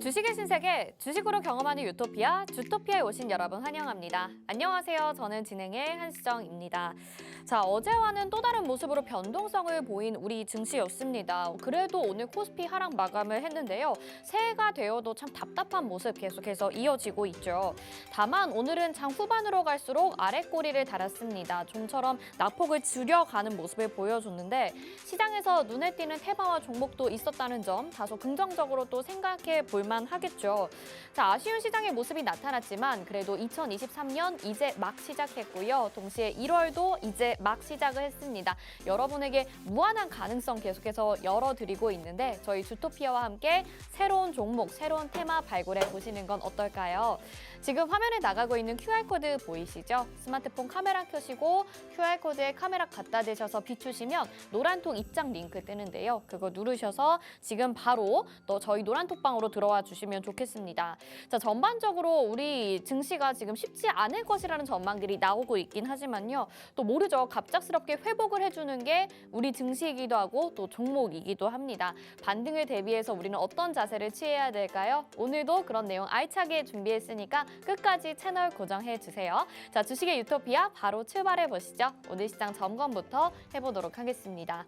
주식의 신세계, 주식으로 경험하는 유토피아, 주토피아에 오신 여러분 환영합니다. 안녕하세요. 저는 진행의 한수정입니다. 자, 어제와는 또 다른 모습으로 변동성을 보인 우리 증시였습니다. 그래도 오늘 코스피 하락 마감을 했는데요. 새해가 되어도 참 답답한 모습 계속해서 이어지고 있죠. 다만 오늘은 장 후반으로 갈수록 아래 꼬리를 달았습니다. 좀처럼 낙폭을 줄여가는 모습을 보여줬는데 시장에서 눈에 띄는 테마와 종목도 있었다는 점 다소 긍정적으로 또 생각해 볼만 하겠죠. 자, 아쉬운 시장의 모습이 나타났지만 그래도 2023년 이제 막 시작했고요. 동시에 1월도 이제 막 시작을 했습니다. 여러분에게 무한한 가능성 계속해서 열어드리고 있는데 저희 주토피아와 함께 새로운 종목, 새로운 테마 발굴해 보시는 건 어떨까요? 지금 화면에 나가고 있는 QR코드 보이시죠? 스마트폰 카메라 켜시고 QR코드에 카메라 갖다 대셔서 비추시면 노란톡 입장 링크 뜨는데요. 그거 누르셔서 지금 바로 또 저희 노란톡방으로 들어와 주시면 좋겠습니다. 자, 전반적으로 우리 증시가 지금 쉽지 않을 것이라는 전망들이 나오고 있긴 하지만요. 또 모르죠. 갑작스럽게 회복을 해주는 게 우리 증시이기도 하고 또 종목이기도 합니다. 반등을 대비해서 우리는 어떤 자세를 취해야 될까요? 오늘도 그런 내용 알차게 준비했으니까 끝까지 채널 고정해 주세요. 자, 주식의 유토피아 바로 출발해 보시죠. 오늘 시장 점검부터 해보도록 하겠습니다.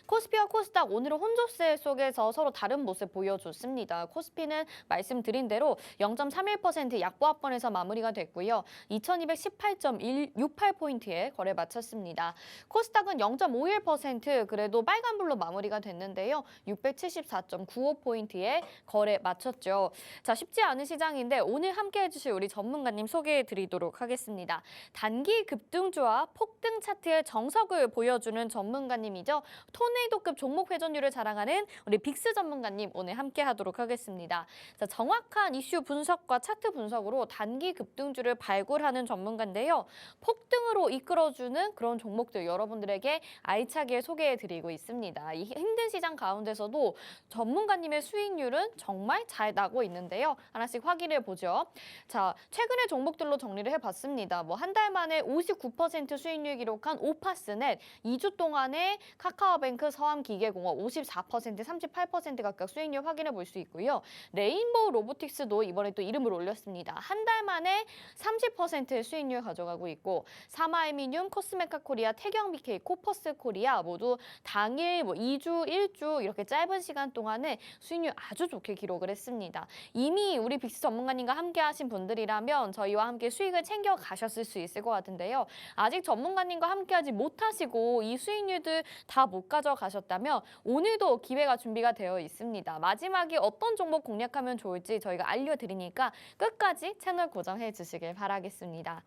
코스피와 코스닥 오늘은 혼조세 속에서 서로 다른 모습 보여줬습니다. 코스피는 말씀드린 대로 0.31% 약보합권에서 마무리가 됐고요. 2218.168포인트에 거래 마쳤습니다. 코스닥은 0.51% 그래도 빨간불로 마무리가 됐는데요. 674.95포인트에 거래 마쳤죠. 자, 쉽지 않은 시장인데 오늘 함께해 주실 우리 전문가님 소개해 드리도록 하겠습니다. 단기 급등주와 폭등 차트의 정석을 보여주는 전문가님이죠. 토네이도급 종목 회전율을 자랑하는 우리 빅스 전문가님 오늘 함께 하도록 하겠습니다. 자, 정확한 이슈 분석과 차트 분석으로 단기 급등주를 발굴하는 전문가인데요. 폭등으로 이끌어주는 그런 종목들 여러분들에게 알차게 소개해드리고 있습니다. 이 힘든 시장 가운데서도 전문가님의 수익률은 정말 잘 나고 있는데요. 하나씩 확인해 보죠. 자, 최근의 종목들로 정리를 해봤습니다. 뭐 한 달 만에 59% 수익률 기록한 오파스넷, 2주 동안에 카카오뱅크, 서암기계공업 54%, 38% 각각 수익률 확인해 볼 수 있고요. 레인보우 로보틱스도 이번에 또 이름을 올렸습니다. 한 달 만에 30%의 수익률 가져가고 있고 사마알미늄, 코스메카 코리아, 태경BK, 코퍼스 코리아 모두 당일 2주, 1주 이렇게 짧은 시간 동안에 수익률 아주 좋게 기록을 했습니다. 이미 우리 빅스 전문가님과 함께 하신 분들이라면 저희와 함께 수익을 챙겨 가셨을 수 있을 것 같은데요. 아직 전문가님과 함께 하지 못하시고 이 수익률들 다 못 가져가셨다면 오늘도 기회가 준비가 되어 있습니다. 마지막에 어떤 종목 공략하면 좋을지 저희가 알려드리니까 끝까지 채널 고정해 주시길 바라겠습니다.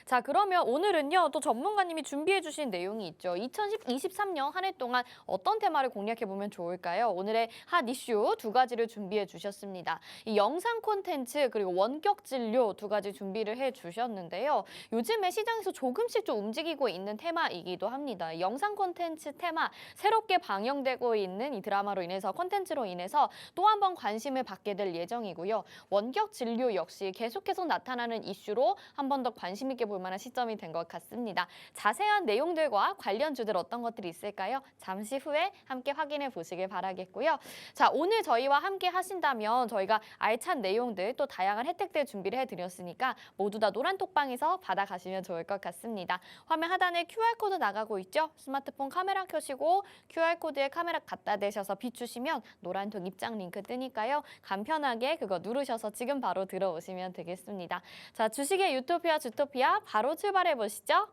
자, 그러면 오늘은요, 또 전문가님이 준비해 주신 내용이 있죠. 2023년 한 해 동안 어떤 테마를 공략해보면 좋을까요? 오늘의 핫 이슈 두 가지를 준비해 주셨습니다. 이 영상 콘텐츠 그리고 원격 진료 두 가지 준비를 해 주셨는데요. 요즘에 시장에서 조금씩 좀 움직이고 있는 테마이기도 합니다. 영상 콘텐츠 테마, 새롭게 방영되고 있는 이 드라마로 인해서 콘텐츠로 인해서 또 한 번 관심을 받게 될 예정이고요. 원격 진료 역시 계속해서 나타나는 이슈로 한 번 더 관심 있게 볼 만한 시점이 된 것 같습니다. 자세한 내용들과 관련 주들 어떤 것들이 있을까요? 잠시 후에 함께 확인해 보시길 바라겠고요. 자, 오늘 저희와 함께 하신다면 저희가 알찬 내용들 또 다양한 혜택들 준비를 해드렸으니까 모두 다 노란톡방에서 받아가시면 좋을 것 같습니다. 화면 하단에 QR코드 나가고 있죠? 스마트폰 카메라 켜시고 QR코드에 카메라 갖다 대셔서 비추시면 노란톡 입장 링크 뜨니까요. 간편하게 그거 누르셔서 지금 바로 들어오시면 되겠습니다. 자, 주식의 유토피아 주토피아 바로 출발해 보시죠.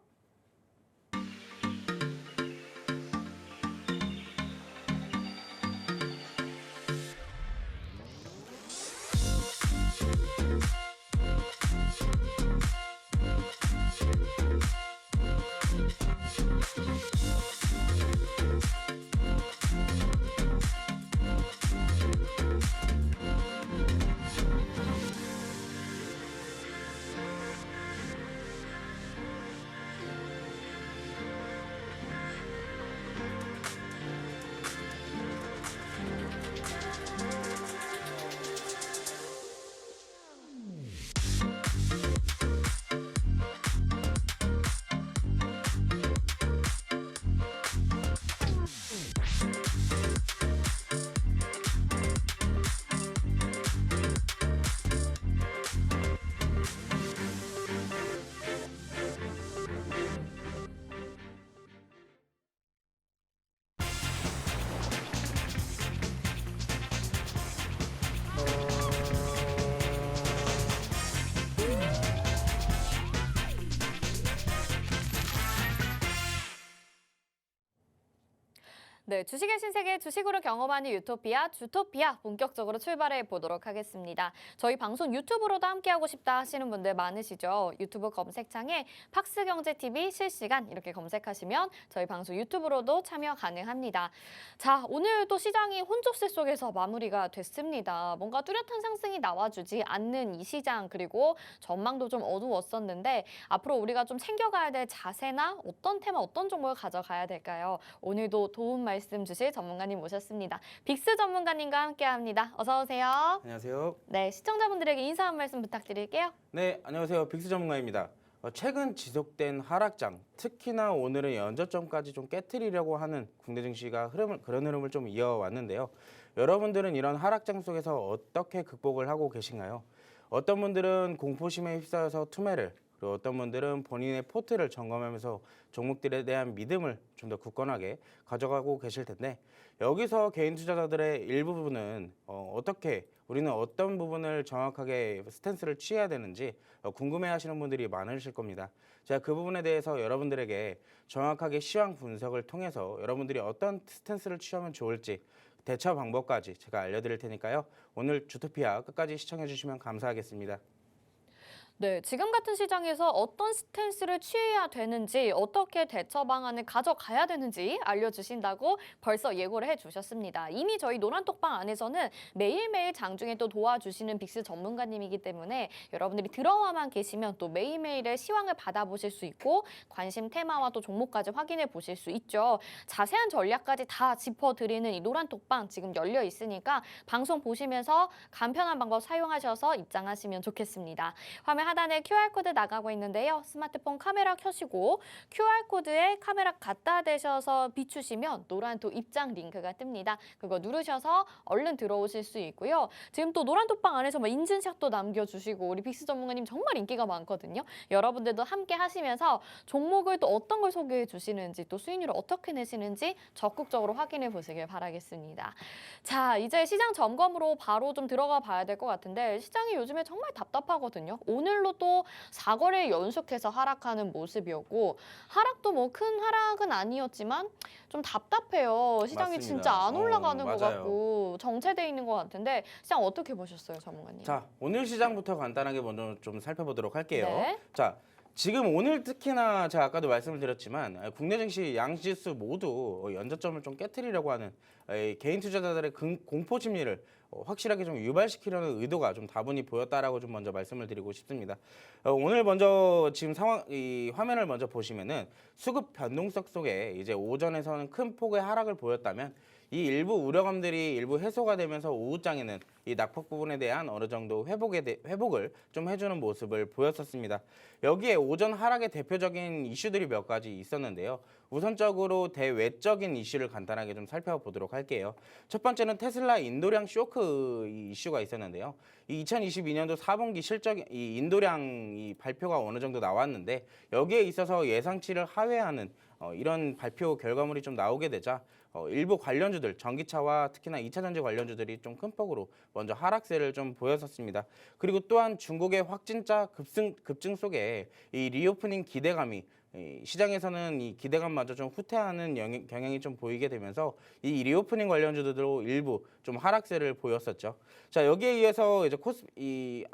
네, 주식의 신세계 주식으로 경험하는 유토피아, 주토피아 본격적으로 출발해 보도록 하겠습니다. 저희 방송 유튜브로도 함께하고 싶다 하시는 분들 많으시죠? 유튜브 검색창에 팍스경제TV 실시간 이렇게 검색하시면 저희 방송 유튜브로도 참여 가능합니다. 자, 오늘도 시장이 혼조세 속에서 마무리가 됐습니다. 뭔가 뚜렷한 상승이 나와주지 않는 이 시장 그리고 전망도 좀 어두웠었는데 앞으로 우리가 좀 챙겨가야 될 자세나 어떤 테마, 어떤 종목을 가져가야 될까요? 오늘도 도움 말씀 주실 전문가님 모셨습니다. 빅스 전문가님과 함께합니다. 어서 오세요. 안녕하세요. 네, 시청자분들에게 인사 한 말씀 부탁드릴게요. 네, 안녕하세요. 빅스 전문가입니다. 최근 지속된 하락장, 특히나 오늘은 연저점까지 좀 깨트리려고 하는 국내 증시가 그런 흐름을 좀 이어왔는데요. 여러분들은 이런 하락장 속에서 어떻게 극복을 하고 계신가요? 어떤 분들은 공포심에 휩싸여서 투매를, 그리고 어떤 분들은 본인의 포트를 점검하면서 종목들에 대한 믿음을 좀 더 굳건하게 가져가고 계실 텐데, 여기서 개인 투자자들의 일부분은 어떻게 우리는 어떤 부분을 정확하게 스탠스를 취해야 되는지 궁금해하시는 분들이 많으실 겁니다. 제가 그 부분에 대해서 여러분들에게 정확하게 시황 분석을 통해서 여러분들이 어떤 스탠스를 취하면 좋을지 대처 방법까지 제가 알려드릴 테니까요. 오늘 주토피아 끝까지 시청해 주시면 감사하겠습니다. 네, 지금 같은 시장에서 어떤 스탠스를 취해야 되는지 어떻게 대처 방안을 가져가야 되는지 알려주신다고 벌써 예고를 해주셨습니다. 이미 저희 노란톡방 안에서는 매일매일 장중에 또 도와주시는 빅스 전문가님이기 때문에 여러분들이 들어와만 계시면 또 매일매일의 시황을 받아보실 수 있고 관심 테마와 또 종목까지 확인해 보실 수 있죠. 자세한 전략까지 다 짚어드리는 이 노란톡방 지금 열려 있으니까 방송 보시면서 간편한 방법 사용하셔서 입장하시면 좋겠습니다. 화면 하단에 QR코드 나가고 있는데요. 스마트폰 카메라 켜시고 QR코드에 카메라 갖다 대셔서 비추시면 노란톡 입장 링크가 뜹니다. 그거 누르셔서 얼른 들어오실 수 있고요. 지금 또 노란톡방 안에서 인증샷도 남겨주시고 우리 빅스 전문가님 정말 인기가 많거든요. 여러분들도 함께 하시면서 종목을 또 어떤 걸 소개해 주시는지 또 수익률을 어떻게 내시는지 적극적으로 확인해 보시길 바라겠습니다. 자, 이제 시장 점검으로 바로 좀 들어가 봐야 될 것 같은데 시장이 요즘에 정말 답답하거든요. 오늘로 또 4거래 연속해서 하락하는 모습이었고 하락도 뭐 큰 하락은 아니었지만 좀 답답해요. 시장이 맞습니다. 진짜 안 올라가는 것 맞아요. 같고 정체돼 있는 것 같은데 시장 어떻게 보셨어요, 전문가님? 자, 오늘 시장부터 간단하게 먼저 좀 살펴보도록 할게요. 네. 자, 지금 오늘 특히나 제가 아까도 말씀을 드렸지만 국내 증시 양지수 모두 연저점을 좀 깨트리려고 하는 개인 투자자들의 공포 심리를 확실하게 좀 유발시키려는 의도가 좀 다분히 보였다라고 좀 먼저 말씀을 드리고 싶습니다. 오늘 먼저 지금 이 화면을 먼저 보시면은 수급 변동성 속에 이제 오전에서는 큰 폭의 하락을 보였다면 이 일부 우려감들이 일부 해소가 되면서 오후장에는 이 낙폭 부분에 대한 어느 정도 회복을 좀 해주는 모습을 보였었습니다. 여기에 오전 하락의 대표적인 이슈들이 몇 가지 있었는데요. 우선적으로 대외적인 이슈를 간단하게 좀 살펴보도록 할게요. 첫 번째는 테슬라 인도량 쇼크 이슈가 있었는데요. 이 2022년도 4분기 이 인도량 이 발표가 어느 정도 나왔는데 여기에 있어서 예상치를 하회하는 이런 발표 결과물이 좀 나오게 되자 일부 관련주들, 전기차와 특히나 2차 전지 관련주들이 좀 큰 폭으로 먼저 하락세를 좀 보였었습니다. 그리고 또한 중국의 확진자 급증 속에 이 리오프닝 기대감이 시장에서는 이 기대감마저 좀 후퇴하는 경향이 좀 보이게 되면서 이 리오프닝 관련주들도 일부 좀 하락세를 보였었죠. 자, 여기에 의해서 이제 이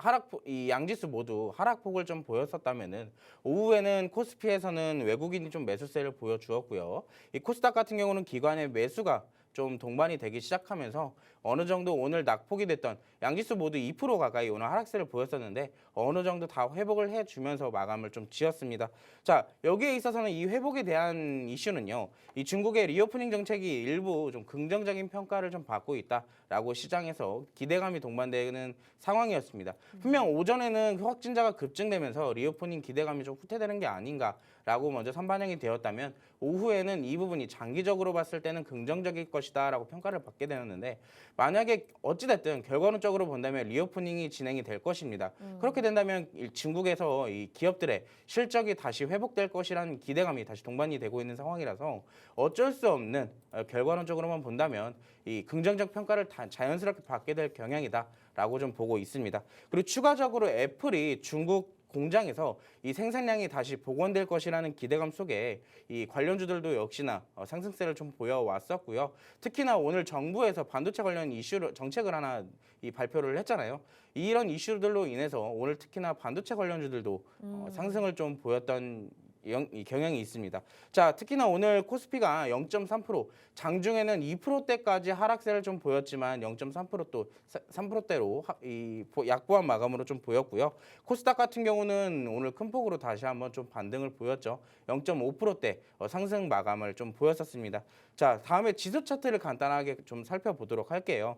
양지수 모두 하락폭을 좀 보였었다면은 오후에는 코스피에서는 외국인이 좀 매수세를 보여주었고요. 이 코스닥 같은 경우는 기관의 매수가 좀 동반이 되기 시작하면서 어느 정도 오늘 낙폭이 됐던 양지수 모두 2% 가까이 오늘 하락세를 보였었는데 어느 정도 다 회복을 해주면서 마감을 좀 지었습니다. 자, 여기에 있어서는 이 회복에 대한 이슈는요. 이 중국의 리오프닝 정책이 일부 좀 긍정적인 평가를 좀 받고 있다라고 시장에서 기대감이 동반되는 상황이었습니다. 분명 오전에는 확진자가 급증되면서 리오프닝 기대감이 좀 후퇴되는 게 아닌가라고 먼저 선반영이 되었다면 오후에는 이 부분이 장기적으로 봤을 때는 긍정적일 것이다라고 평가를 받게 되었는데 만약에 어찌됐든 결과론적으로 본다면 리오프닝이 진행이 될 것입니다. 그렇게 된다면 중국에서 이 기업들의 실적이 다시 회복될 것이라는 기대감이 다시 동반이 되고 있는 상황이라서 어쩔 수 없는 결과론적으로만 본다면 이 긍정적 평가를 자연스럽게 받게 될 경향이다라고 좀 보고 있습니다. 그리고 추가적으로 애플이 중국 공장에서 이 생산량이 다시 복원될 것이라는 기대감 속에 이 관련주들도 역시나 상승세를 좀 보여왔었고요. 특히나 오늘 정부에서 반도체 관련 이슈를 정책을 하나 이 발표를 했잖아요. 이런 이슈들로 인해서 오늘 특히나 반도체 관련주들도 상승을 좀 보였던 이 경향이 있습니다. 자, 특히나 오늘 코스피가 0.3%, 장중에는 2%대까지 하락세를 좀 보였지만 0.3% 또 3%대로 이 약보한 마감으로 좀 보였고요. 코스닥 같은 경우는 오늘 큰 폭으로 다시 한번 좀 반등을 보였죠. 0.5%대 상승 마감을 좀 보였었습니다. 자, 다음에 지수 차트를 간단하게 좀 살펴보도록 할게요.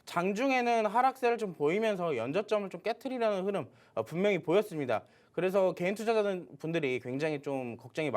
장중에는 하락세를 좀 보이면서 연저점을 좀 깨트리려는 흐름 분명히 보였습니다. 그래서 개인 투자자분들이 굉장히 좀 걱정이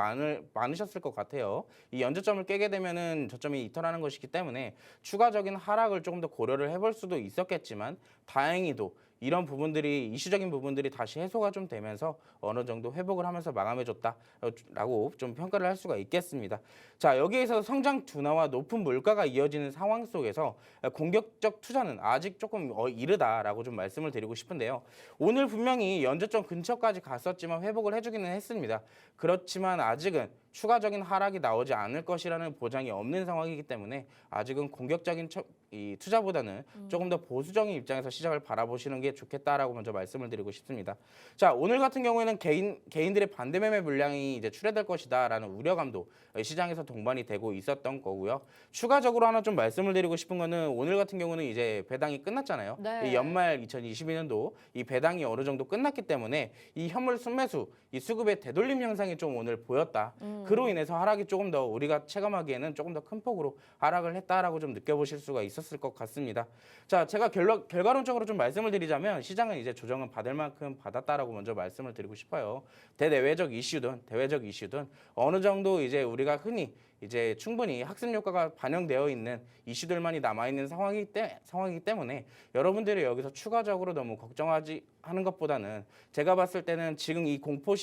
많으셨을 것 같아요. 이 연저점을 깨게 되면은 저점이 이탈하는 것이기 때문에 추가적인 하락을 조금 더 고려를 해볼 수도 있었겠지만 다행히도 이런 부분들이 이슈적인 부분들이 다시 해소가 좀 되면서 어느 정도 회복을 하면서 마감해줬다라고 좀 평가를 할 수가 있겠습니다. 자, 여기에서 성장 둔화와 높은 물가가 이어지는 상황 속에서 공격적 투자는 아직 조금 이르다라고 좀 말씀을 드리고 싶은데요. 오늘 분명히 연저점 근처까지 갔었지만 회복을 해주기는 했습니다. 그렇지만 아직은 추가적인 하락이 나오지 않을 것이라는 보장이 없는 상황이기 때문에 아직은 공격적인 이 투자보다는 조금 더 보수적인 입장에서 시장을 바라보시는 게 좋겠다라고 먼저 말씀을 드리고 싶습니다. 자, 오늘 같은 경우에는 개인들의 반대 매매 물량이 이제 출회될 것이다라는 우려감도 시장에서 동반이 되고 있었던 거고요. 추가적으로 하나 좀 말씀을 드리고 싶은 거는 오늘 같은 경우는 이제 배당이 끝났잖아요. 네. 이 연말 2022년도 이 배당이 어느 정도 끝났기 때문에 이 현물 순매수, 이 수급의 되돌림 현상이 좀 오늘 보였다. 그로 인해서 하락이 조금 더 우리가 체감하기에는 조금 더 큰 폭으로 하락을 했다라고 좀 느껴보실 수가 있었을 것 같습니다. 자, 제가 결과론적으로 좀 말씀을 드리자면 시장은 이제 조정은 받을 만큼 받았다라고 먼저 말씀을 드리고 싶어요. 대내외적 이슈든 대외적 이슈든 어느 정도 이제 우리가 흔히 이제 충분히 학습 효과가 반영되어 있는 이슈들만이 남아 있는 상황이기 때문에 여러분들이 여기서 추가적으로 너무 걱정하지 하는 것보다는 제가 봤을 때는 지금 이 공포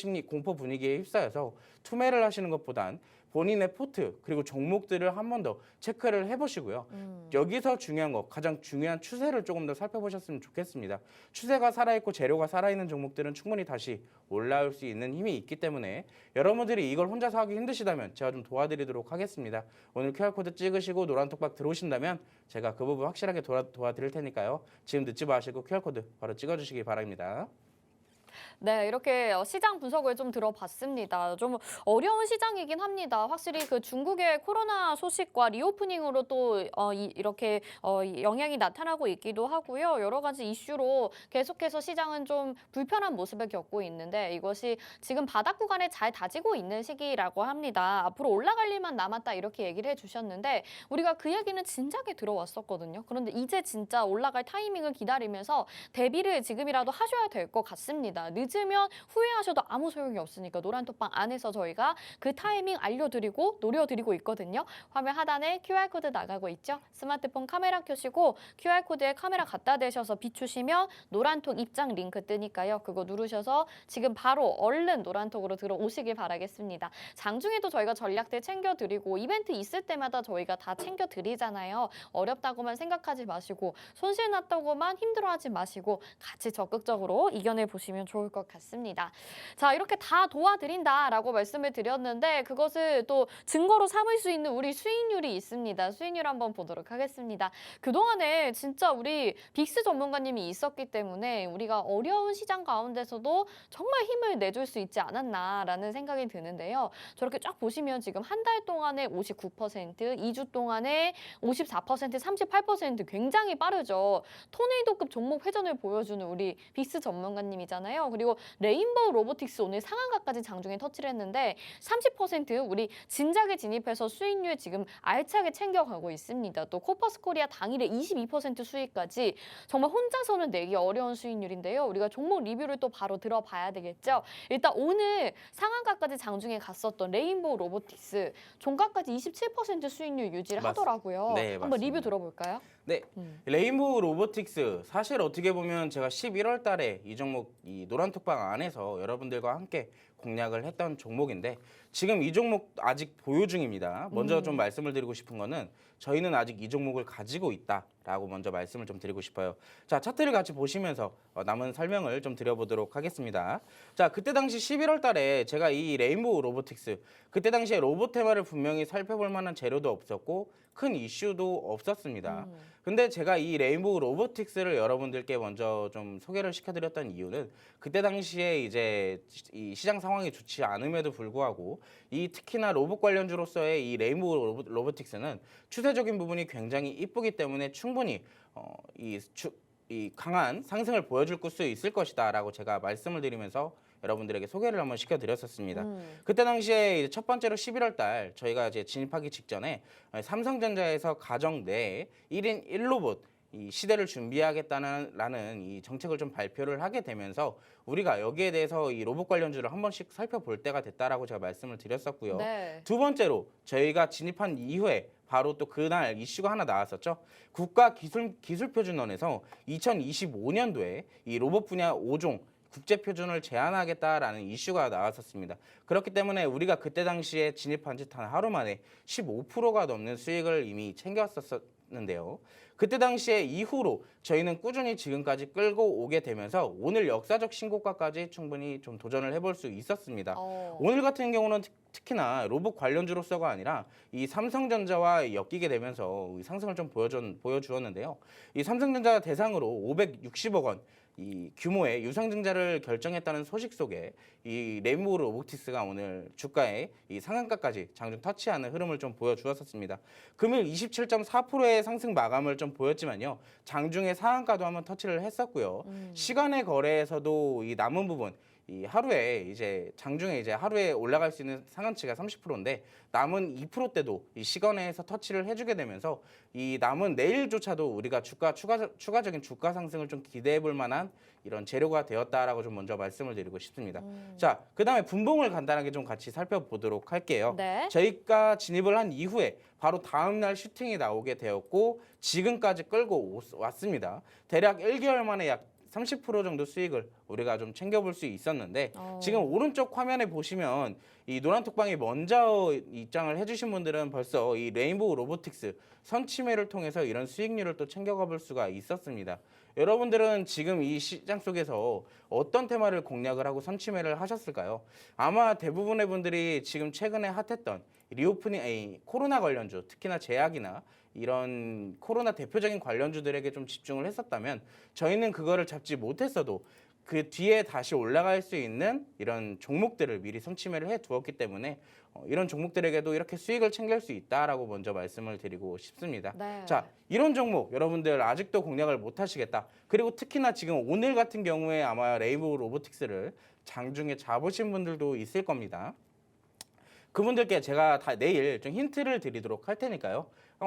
분위기에 휩싸여서 투매를 하시는 것보단 본인의 포트 그리고 종목들을 한 번 더 체크를 해보시고요. 여기서 중요한 거 가장 중요한 추세를 조금 더 살펴보셨으면 좋겠습니다. 추세가 살아있고 재료가 살아있는 종목들은 충분히 다시 올라올 수 있는 힘이 있기 때문에 여러분들이 이걸 혼자서 하기 힘드시다면 제가 좀 도와드리도록 하겠습니다. 오늘 QR코드 찍으시고 노란톡박 들어오신다면 제가 그 부분 확실하게 도와드릴 테니까요. 지금 늦지 마시고 QR코드 바로 찍어주시기 바랍니다. 네, 이렇게 시장 분석을 좀 들어봤습니다. 좀 어려운 시장이긴 합니다. 확실히 그 중국의 코로나 소식과 리오프닝으로 또 이렇게 영향이 나타나고 있기도 하고요. 여러 가지 이슈로 계속해서 시장은 좀 불편한 모습을 겪고 있는데 이것이 지금 바닥 구간에 잘 다지고 있는 시기라고 합니다. 앞으로 올라갈 일만 남았다 이렇게 얘기를 해주셨는데 우리가 그 얘기는 진작에 들어왔었거든요. 그런데 이제 진짜 올라갈 타이밍을 기다리면서 대비를 지금이라도 하셔야 될 것 같습니다. 늦으면 후회하셔도 아무 소용이 없으니까 노란톡방 안에서 저희가 그 타이밍 알려드리고 노려드리고 있거든요. 화면 하단에 QR코드 나가고 있죠. 스마트폰 카메라 켜시고 QR코드에 카메라 갖다 대셔서 비추시면 노란톡 입장 링크 뜨니까요. 그거 누르셔서 지금 바로 얼른 노란톡으로 들어오시길 바라겠습니다. 장중에도 저희가 전략들 챙겨드리고 이벤트 있을 때마다 저희가 다 챙겨드리잖아요. 어렵다고만 생각하지 마시고 손실 났다고만 힘들어하지 마시고 같이 적극적으로 이겨내 보시면 좋을 것 같습니다. 자, 이렇게 다 도와드린다라고 말씀을 드렸는데 그것을 또 증거로 삼을 수 있는 우리 수익률이 있습니다. 수익률 한번 보도록 하겠습니다. 그동안에 진짜 우리 빅스 전문가님이 있었기 때문에 우리가 어려운 시장 가운데서도 정말 힘을 내줄 수 있지 않았나라는 생각이 드는데요. 저렇게 쫙 보시면 지금 한 달 동안에 59%, 2주 동안에 54%, 38% 굉장히 빠르죠. 토네이도급 종목 회전을 보여주는 우리 빅스 전문가님이잖아요. 그리고 레인보우 로보틱스 오늘 상한가까지 장중에 터치를 했는데 30% 우리 진작에 진입해서 수익률 지금 알차게 챙겨가고 있습니다. 또 코퍼스 코리아 당일에 22% 수익까지 정말 혼자서는 내기 어려운 수익률인데요. 우리가 종목 리뷰를 또 바로 들어봐야 되겠죠. 일단 오늘 상한가까지 장중에 갔었던 레인보우 로보틱스 종가까지 27% 수익률 유지를 하더라고요. 네, 한번 맞습니다. 리뷰 들어볼까요? 네, 레인보우 로보틱스 사실 어떻게 보면 제가 11월 달에 이 종목 이 노란톡방 안에서 여러분들과 함께 공략을 했던 종목인데 지금 이 종목 아직 보유 중입니다. 먼저 좀 말씀을 드리고 싶은 거는 저희는 아직 이 종목을 가지고 있다라고 먼저 말씀을 좀 드리고 싶어요. 자, 차트를 같이 보시면서 남은 설명을 좀 드려보도록 하겠습니다. 자, 그때 당시 11월 달에 제가 이 레인보우 로보틱스 그때 당시에 로봇 테마를 분명히 살펴볼 만한 재료도 없었고 큰 이슈도 없었습니다. 근데 제가 이 레인보우 로보틱스를 여러분들께 먼저 좀 소개를 시켜드렸던 이유는 그때 당시에 이제 이 시장 상황이 좋지 않음에도 불구하고 이 특히나 로봇 관련주로서의 이 레인보우 로보틱스는 추세적인 부분이 굉장히 이쁘기 때문에 충분히 이 강한 상승을 보여줄 수 있을 것이다라고 제가 말씀을 드리면서 여러분들에게 소개를 한번 시켜드렸었습니다. 그때 당시에 이제 첫 번째로 11월 달 저희가 이제 진입하기 직전에 삼성전자에서 가정 내 1인 1로봇 이 시대를 준비하겠다는 이 정책을 좀 발표를 하게 되면서 우리가 여기에 대해서 이 로봇 관련주를 한 번씩 살펴볼 때가 됐다라고 제가 말씀을 드렸었고요. 네. 두 번째로 저희가 진입한 이후에 바로 또 그날 이슈가 하나 나왔었죠. 국가기술표준원에서 2025년도에 이 로봇 분야 5종 국제 표준을 제한하겠다라는 이슈가 나왔었습니다. 그렇기 때문에 우리가 그때 당시에 진입한 지 단 하루 만에 15%가 넘는 수익을 이미 챙겼었는데요. 그때 당시에 이후로 저희는 꾸준히 지금까지 끌고 오게 되면서 오늘 역사적 신고가까지 충분히 좀 도전을 해볼 수 있었습니다. 오늘 같은 경우는 특히나 로봇 관련주로서가 아니라 이 삼성전자와 엮이게 되면서 상승을 좀 보여주었는데요. 이 삼성전자 대상으로 560억 원 이 규모의 유상증자를 결정했다는 소식 속에 이 레인보우 로보틱스가 오늘 주가에 이 상한가까지 장중 터치하는 흐름을 좀 보여주었었습니다. 금일 27.4%의 상승 마감을 좀 보였지만요. 장중에 상한가도 한번 터치를 했었고요. 시간의 거래에서도 이 남은 부분 이 하루에 이제 장중에 이제 하루에 올라갈 수 있는 상한치가 30%인데 남은 2%대도 이 시간에서 터치를 해주게 되면서 이 남은 내일조차도 우리가 추가적인 주가 상승을 좀 기대해 볼 만한 이런 재료가 되었다라고 좀 먼저 말씀을 드리고 싶습니다. 자, 그다음에 분봉을 간단하게 좀 같이 살펴보도록 할게요. 네. 저희가 진입을 한 이후에 바로 다음 날 슈팅이 나오게 되었고 지금까지 끌고 왔습니다. 대략 1개월 만에 약 30% 정도 수익을 우리가 좀 챙겨볼 수 있었는데 지금 오른쪽 화면에 보시면 이 노란톡방이 먼저 입장을 해주신 분들은 벌써 이 레인보우 로보틱스 선침해를 통해서 이런 수익률을 또 챙겨가 볼 수가 있었습니다. 여러분들은 지금 이 시장 속에서 어떤 테마를 공략을 하고 선침해를 하셨을까요? 아마 대부분의 분들이 지금 최근에 핫했던 리오프닝, 코로나 관련주, 특히나 제약이나 이런 코로나 대표적인 관련주들에게 좀 집중을 했었다면 저희는 그거를 잡지 못했어도 그 뒤에 다시 올라갈 수 있는 이런 종목들을 미리 선침해를 해두었기 때문에 이런 종목들에게도 이렇게 수익을 챙길 수 있다라고 먼저 말씀을 드리고 싶습니다. 네. 자, 이런 종목 여러분들 아직도 공략을 못 하시겠다. 그리고 특히나 지금 오늘 같은 경우에 아마 레인보우 로보틱스를 장중에 잡으신 분들도 있을 겁니다. 그분들께 제가 다 내일 좀 힌트를 드리도록 할 테니까요.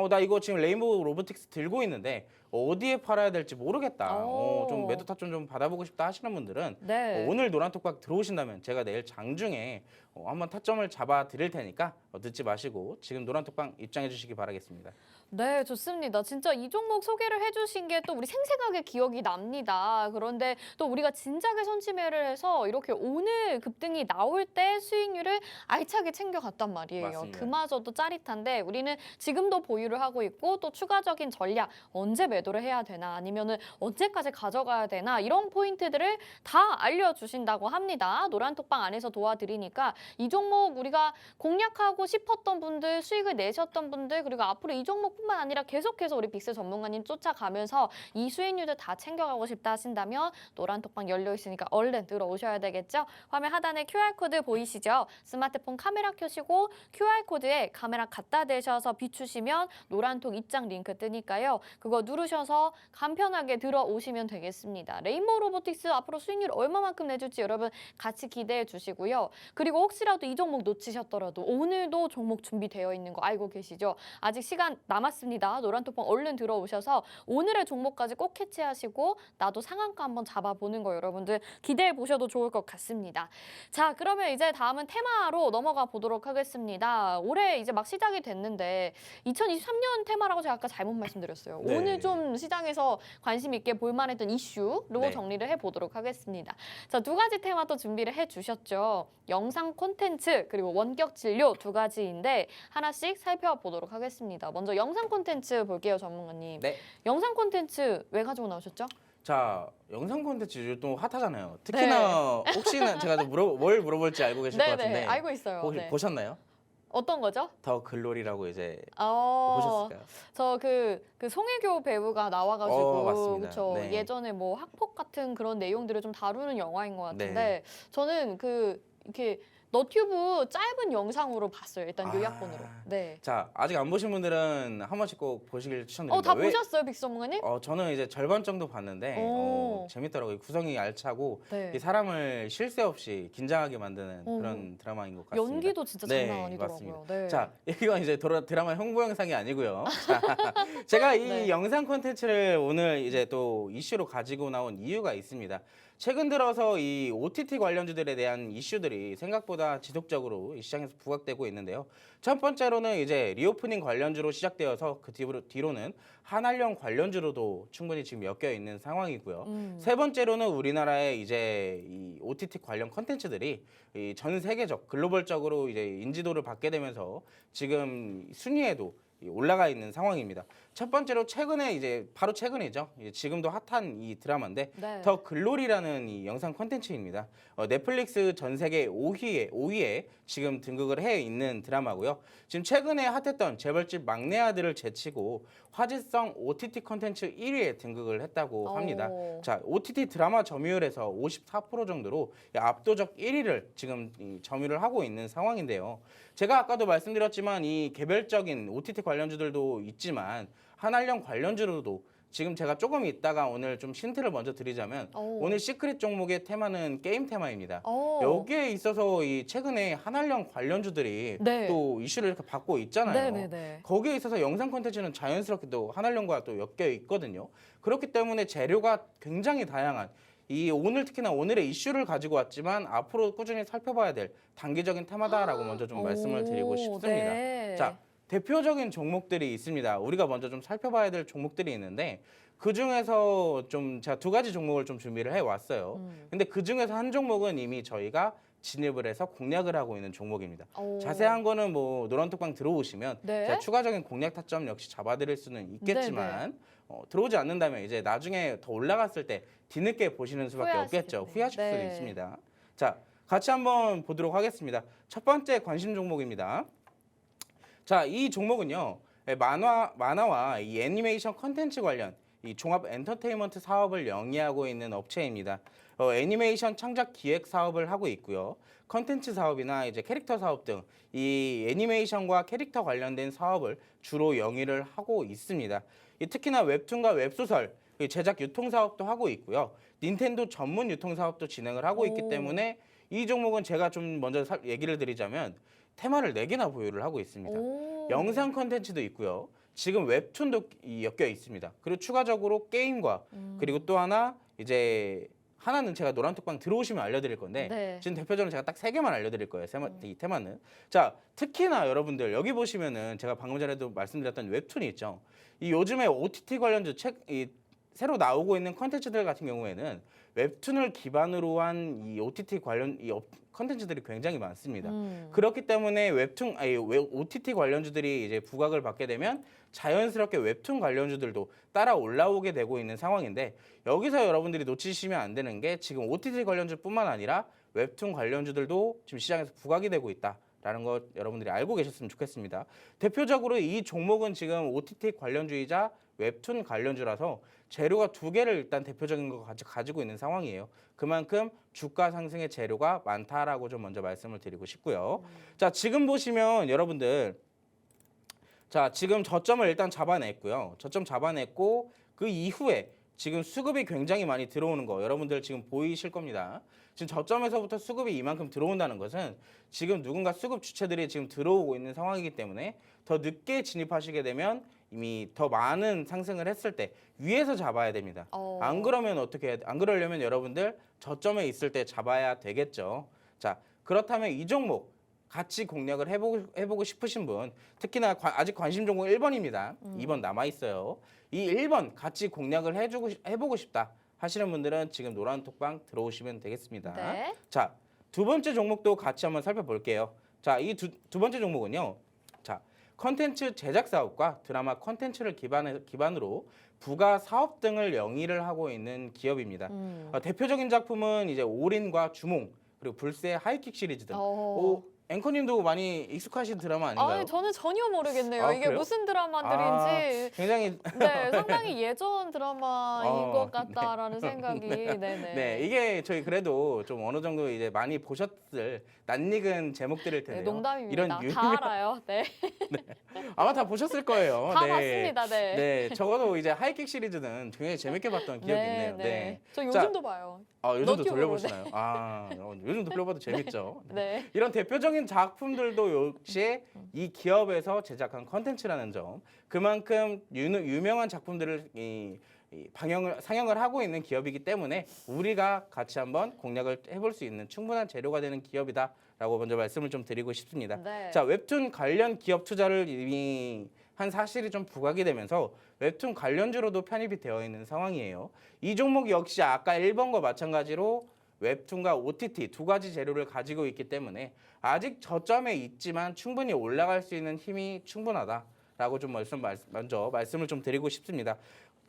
나 이거 지금 레인보우 로보틱스 들고 있는데 어디에 팔아야 될지 모르겠다. 좀 매도 타점 좀 받아보고 싶다 하시는 분들은 네. 오늘 노란톡박 들어오신다면 제가 내일 장중에 한번 타점을 잡아 드릴 테니까 늦지 마시고 지금 노란톡방 입장해 주시기 바라겠습니다. 네, 좋습니다. 진짜 이 종목 소개를 해주신 게 또 우리 생생하게 기억이 납니다. 그런데 또 우리가 진작에 선침해를 해서 이렇게 오늘 급등이 나올 때 수익률을 알차게 챙겨갔단 말이에요. 맞습니다. 그마저도 짜릿한데 우리는 지금도 보유를 하고 있고 또 추가적인 전략 언제 매도를 해야 되나 아니면은 언제까지 가져가야 되나 이런 포인트들을 다 알려주신다고 합니다. 노란톡방 안에서 도와드리니까 이 종목 우리가 공략하고 싶었던 분들, 수익을 내셨던 분들 그리고 앞으로 이 종목뿐만 아니라 계속해서 우리 빅스 전문가님 쫓아가면서 이 수익률들 다 챙겨가고 싶다 하신다면 노란톡방 열려 있으니까 얼른 들어오셔야 되겠죠? 화면 하단에 QR코드 보이시죠? 스마트폰 카메라 켜시고 QR코드에 카메라 갖다 대셔서 비추시면 노란톡 입장 링크 뜨니까요. 그거 누르셔서 간편하게 들어오시면 되겠습니다. 레인보우 로보틱스 앞으로 수익률 얼마만큼 내줄지 여러분 같이 기대해 주시고요. 그리고 혹시 혹시라도 이 종목 놓치셨더라도 오늘도 종목 준비되어 있는 거 알고 계시죠? 아직 시간 남았습니다. 노란톡방 얼른 들어오셔서 오늘의 종목까지 꼭 캐치하시고 나도 상한가 한번 잡아보는 거 여러분들 기대해 보셔도 좋을 것 같습니다. 자, 그러면 이제 다음은 테마로 넘어가 보도록 하겠습니다. 올해 이제 막 시작이 됐는데 2023년 테마라고 제가 아까 잘못 말씀드렸어요. 네. 오늘 좀 시장에서 관심 있게 볼만했던 이슈로 네. 정리를 해보도록 하겠습니다. 자, 두 가지 테마 또 준비를 해주셨죠. 영상 콘텐츠 그리고 원격 진료 두 가지인데 하나씩 살펴보도록 하겠습니다. 먼저 영상 콘텐츠 볼게요, 전문가님. 네. 영상 콘텐츠 왜 가지고 나오셨죠? 자, 영상 콘텐츠 요즘 또 핫하잖아요. 특히나 혹시나 제가 좀 뭘 물어볼지 알고 계실 것 같은데 네네, 알고 있어요. 혹시 네. 보셨나요? 어떤 거죠? 더 글로리라고 이제 어, 보셨을까요? 저 그 송혜교 배우가 나와가지고 맞습니다. 그쵸. 네. 예전에 뭐 학폭 같은 그런 내용들을 좀 다루는 영화인 것 같은데 네. 저는 이렇게 너튜브 짧은 영상으로 봤어요. 일단 요약본으로. 네. 자, 아직 안 보신 분들은 한 번씩 꼭 보시길 추천드립니다. 다 보셨어요, 빅스 전문가님? 저는 이제 절반 정도 봤는데 오. 재밌더라고요. 구성이 알차고 네. 이 사람을 쉴 새 없이 긴장하게 만드는 오. 그런 드라마인 것 같습니다. 연기도 진짜 네, 장난 아니더라고요. 맞습니다. 네. 자, 이건 이제 드라마 홍보 영상이 아니고요. 자, 제가 이 네. 영상 콘텐츠를 오늘 이제 또 이슈로 가지고 나온 이유가 있습니다. 최근 들어서 이 OTT 관련주들에 대한 이슈들이 생각보다 지속적으로 이 시장에서 부각되고 있는데요. 첫 번째로는 이제 리오프닝 관련주로 시작되어서 그 뒤로는 한알령 관련주로도 충분히 지금 엮여 있는 상황이고요. 세 번째로는 우리나라의 이제 이 OTT 관련 콘텐츠들이 이 전 세계적 글로벌적으로 이제 인지도를 받게 되면서 지금 순위에도 올라가 있는 상황입니다. 첫 번째로 최근에 이제 바로 최근이죠. 지금도 핫한 이 드라마인데 네. 더 글로리라는 이 영상 콘텐츠입니다. 넷플릭스 전 세계 5위에 지금 등극을 해 있는 드라마고요. 지금 최근에 핫했던 재벌집 막내 아들을 제치고 화제성 OTT 콘텐츠 1위에 등극을 했다고 합니다. 오. 자, OTT 드라마 점유율에서 54% 정도로 압도적 1위를 지금 점유를 하고 있는 상황인데요. 제가 아까도 말씀드렸지만 이 개별적인 OTT 관련주들도 있지만 한알령 관련주로도 지금 제가 조금 있다가 오늘 좀 힌트를 먼저 드리자면 오. 오늘 시크릿 종목의 테마는 게임 테마입니다. 오. 여기에 있어서 이 최근에 한알령 관련주들이 네. 또 이슈를 이렇게 받고 있잖아요. 네네네. 거기에 있어서 영상 콘텐츠는 자연스럽게 또 한알령과 또 엮여 있거든요. 그렇기 때문에 재료가 굉장히 다양한 이 오늘 특히나 오늘의 이슈를 가지고 왔지만 앞으로 꾸준히 살펴봐야 될 단기적인 테마다라고 먼저 좀 말씀을 드리고 싶습니다. 네. 자, 대표적인 종목들이 있습니다. 우리가 먼저 좀 살펴봐야 될 종목들이 있는데 그 중에서 좀 제가 두 가지 종목을 좀 준비를 해 왔어요. 근데 그 중에서 한 종목은 이미 저희가 진입을 해서 공략을 하고 있는 종목입니다. 오. 자세한 거는 뭐 노란톡방 들어오시면 네. 제가 추가적인 공략 타점 역시 잡아드릴 수는 있겠지만 들어오지 않는다면 이제 나중에 더 올라갔을 때 뒤늦게 보시는 수밖에 없겠죠. 후회하시겠네요. 후회하실 수도 네. 있습니다. 자, 같이 한번 보도록 하겠습니다. 첫 번째 관심 종목입니다. 자, 이 종목은요. 만화와 이 애니메이션 컨텐츠 관련 이 종합 엔터테인먼트 사업을 영위하고 있는 업체입니다. 애니메이션 창작 기획 사업을 하고 있고요. 컨텐츠 사업이나 이제 캐릭터 사업 등 이 애니메이션과 캐릭터 관련된 사업을 주로 영위를 하고 있습니다. 특히나 웹툰과 웹소설 제작 유통 사업도 하고 있고요. 닌텐도 전문 유통 사업도 진행을 하고 있기 오. 때문에 이 종목은 제가 좀 먼저 얘기를 드리자면 테마를 4개나 보유를 하고 있습니다. 오. 영상 콘텐츠도 있고요. 지금 웹툰도 엮여 있습니다. 그리고 추가적으로 게임과 그리고 또 하나 이제 하나는 제가 노란톡방 들어오시면 알려드릴 건데 네. 지금 대표적으로 제가 딱 3개만 알려드릴 거예요. 이 테마는. 자, 특히나 여러분들 여기 보시면은 제가 방금 전에도 말씀드렸던 웹툰이 있죠. 이 요즘에 OTT 관련주 새로 나오고 있는 컨텐츠들 같은 경우에는 웹툰을 기반으로 한 이 OTT 관련 컨텐츠들이 굉장히 많습니다. 그렇기 때문에 OTT 관련주들이 이제 부각을 받게 되면 자연스럽게 웹툰 관련주들도 따라 올라오게 되고 있는 상황인데 여기서 여러분들이 놓치시면 안 되는 게 지금 OTT 관련주뿐만 아니라 웹툰 관련주들도 지금 시장에서 부각이 되고 있다라는 것 여러분들이 알고 계셨으면 좋겠습니다. 대표적으로 이 종목은 지금 OTT 관련주이자 웹툰 관련주라서 재료가 2개를 일단 대표적인 거 가지고 있는 상황이에요. 그만큼 주가 상승의 재료가 많다라고 좀 먼저 말씀을 드리고 싶고요. 자, 지금 보시면 여러분들 자, 지금 저점을 일단 잡아냈고요. 저점 잡아냈고 그 이후에 지금 수급이 굉장히 많이 들어오는 거 여러분들 지금 보이실 겁니다. 지금 저점에서부터 수급이 이만큼 들어온다는 것은 지금 누군가 수급 주체들이 지금 들어오고 있는 상황이기 때문에 더 늦게 진입하시게 되면 이미 더 많은 상승을 했을 때 위에서 잡아야 됩니다. 안 그러면 어떻게 해야 돼? 안 그러려면 여러분들 저점에 있을 때 잡아야 되겠죠. 자, 그렇다면 이 종목 같이 공략을 해보고 싶으신 분, 특히나 아직 관심 종목 1번입니다. 2번 남아있어요. 이 1번 같이 공략을 해보고 싶다 하시는 분들은 지금 노란 톡방 들어오시면 되겠습니다. 네. 자, 두 번째 종목도 같이 한번 살펴볼게요. 자, 이 두 번째 종목은요. 자, 컨텐츠 제작 사업과 드라마 컨텐츠를 기반으로 부가 사업 등을 영위를 하고 있는 기업입니다. 대표적인 작품은 이제 올인과 주몽 그리고 불새 하이킥 시리즈 등. 앵커님도 많이 익숙하신 드라마 아닌가요? 아니, 저는 전혀 모르겠네요. 아, 이게 그래요? 무슨 드라마들인지. 굉장히 네, 상당히 예전 드라마인 것 네. 같다라는 생각이. 네네. 네, 이게 저희 그래도 좀 어느 정도 이제 많이 보셨을 낯익은 제목들일 네, 텐데요. 농담입니다. 이런 다 알아요. 네. 아마 다 보셨을 거예요. 다 네. 봤습니다. 네. 네, 적어도 이제 하이킥 시리즈는 굉장히 재밌게 봤던 기억이 있네요. 네. 저 자, 요즘도 봐요. 요즘도 너튜브로, 돌려보시나요? 요즘 돌려봐도 재밌죠. 네. 이런 대표적인 작품들도 역시 이 기업에서 제작한 컨텐츠라는 점, 그만큼 유명한 작품들을 상영을 하고 있는 기업이기 때문에 우리가 같이 한번 공략을 해볼 수 있는 충분한 재료가 되는 기업이다라고 먼저 말씀을 좀 드리고 싶습니다. 네. 자, 웹툰 관련 기업 투자를 이미 한 사실이 좀 부각이 되면서 웹툰 관련주로도 편입이 되어 있는 상황이에요. 이 종목 역시 아까 1번과 마찬가지로 웹툰과 OTT 두 가지 재료를 가지고 있기 때문에 아직 저점에 있지만 충분히 올라갈 수 있는 힘이 충분하다라고 좀 먼저 말씀을 좀 드리고 싶습니다.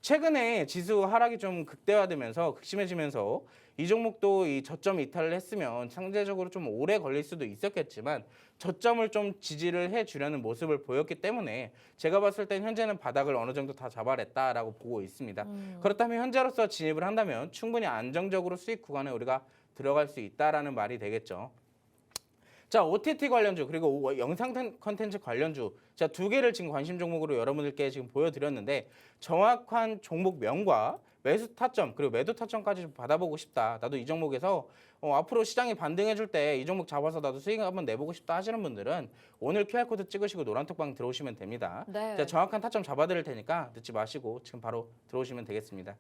최근에 지수 하락이 좀 극심해지면서 이 종목도 이 저점 이탈을 했으면 상대적으로 좀 오래 걸릴 수도 있었겠지만 저점을 좀 지지를 해주려는 모습을 보였기 때문에 제가 봤을 땐 현재는 바닥을 어느 정도 다 잡아냈다라고 보고 있습니다. 그렇다면 현재로서 진입을 한다면 충분히 안정적으로 수익 구간에 우리가 들어갈 수 있다라는 말이 되겠죠. 자, OTT 관련주 그리고 영상 컨텐츠 관련주 자, 두 개를 지금 관심 종목으로 여러분들께 지금 보여드렸는데 정확한 종목명과 매수 타점 그리고 매도 타점까지 좀 받아보고 싶다. 나도 이 종목에서 앞으로 시장이 반등해줄 때 이 종목 잡아서 나도 수익 한번 내보고 싶다 하시는 분들은 오늘 QR코드 찍으시고 노란톡방 들어오시면 됩니다. 네. 자, 정확한 타점 잡아드릴 테니까 늦지 마시고 지금 바로 들어오시면 되겠습니다.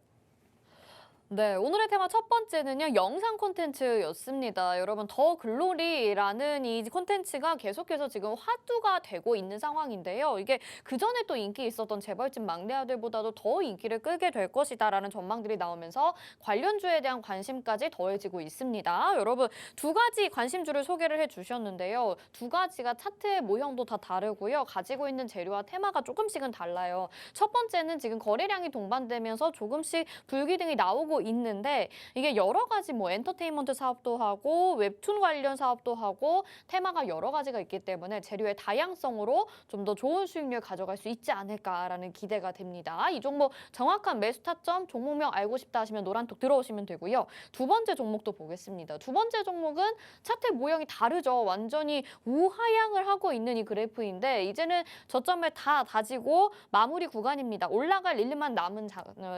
네, 오늘의 테마 첫 번째는요, 영상 콘텐츠였습니다. 여러분, 더 글로리라는 이 콘텐츠가 계속해서 지금 화두가 되고 있는 상황인데요. 이게 그전에 또 인기 있었던 재벌집 막내 아들보다도 더 인기를 끌게 될 것이다라는 전망들이 나오면서 관련주에 대한 관심까지 더해지고 있습니다. 여러분, 두 가지 관심주를 소개를 해주셨는데요. 두 가지가 차트의 모형도 다 다르고요. 가지고 있는 재료와 테마가 조금씩은 달라요. 첫 번째는 지금 거래량이 동반되면서 조금씩 불기둥이 나오고 있는데 이게 여러 가지 뭐 엔터테인먼트 사업도 하고 웹툰 관련 사업도 하고 테마가 여러 가지가 있기 때문에 재료의 다양성으로 좀 더 좋은 수익률 가져갈 수 있지 않을까라는 기대가 됩니다. 이 종목 정확한 매수 타점, 종목명 알고 싶다 하시면 노란톡 들어오시면 되고요. 두 번째 종목도 보겠습니다. 두 번째 종목은 차트 모형이 다르죠. 완전히 우하향을 하고 있는 이 그래프인데 이제는 저점을 다 다지고 마무리 구간입니다. 올라갈 일만 남은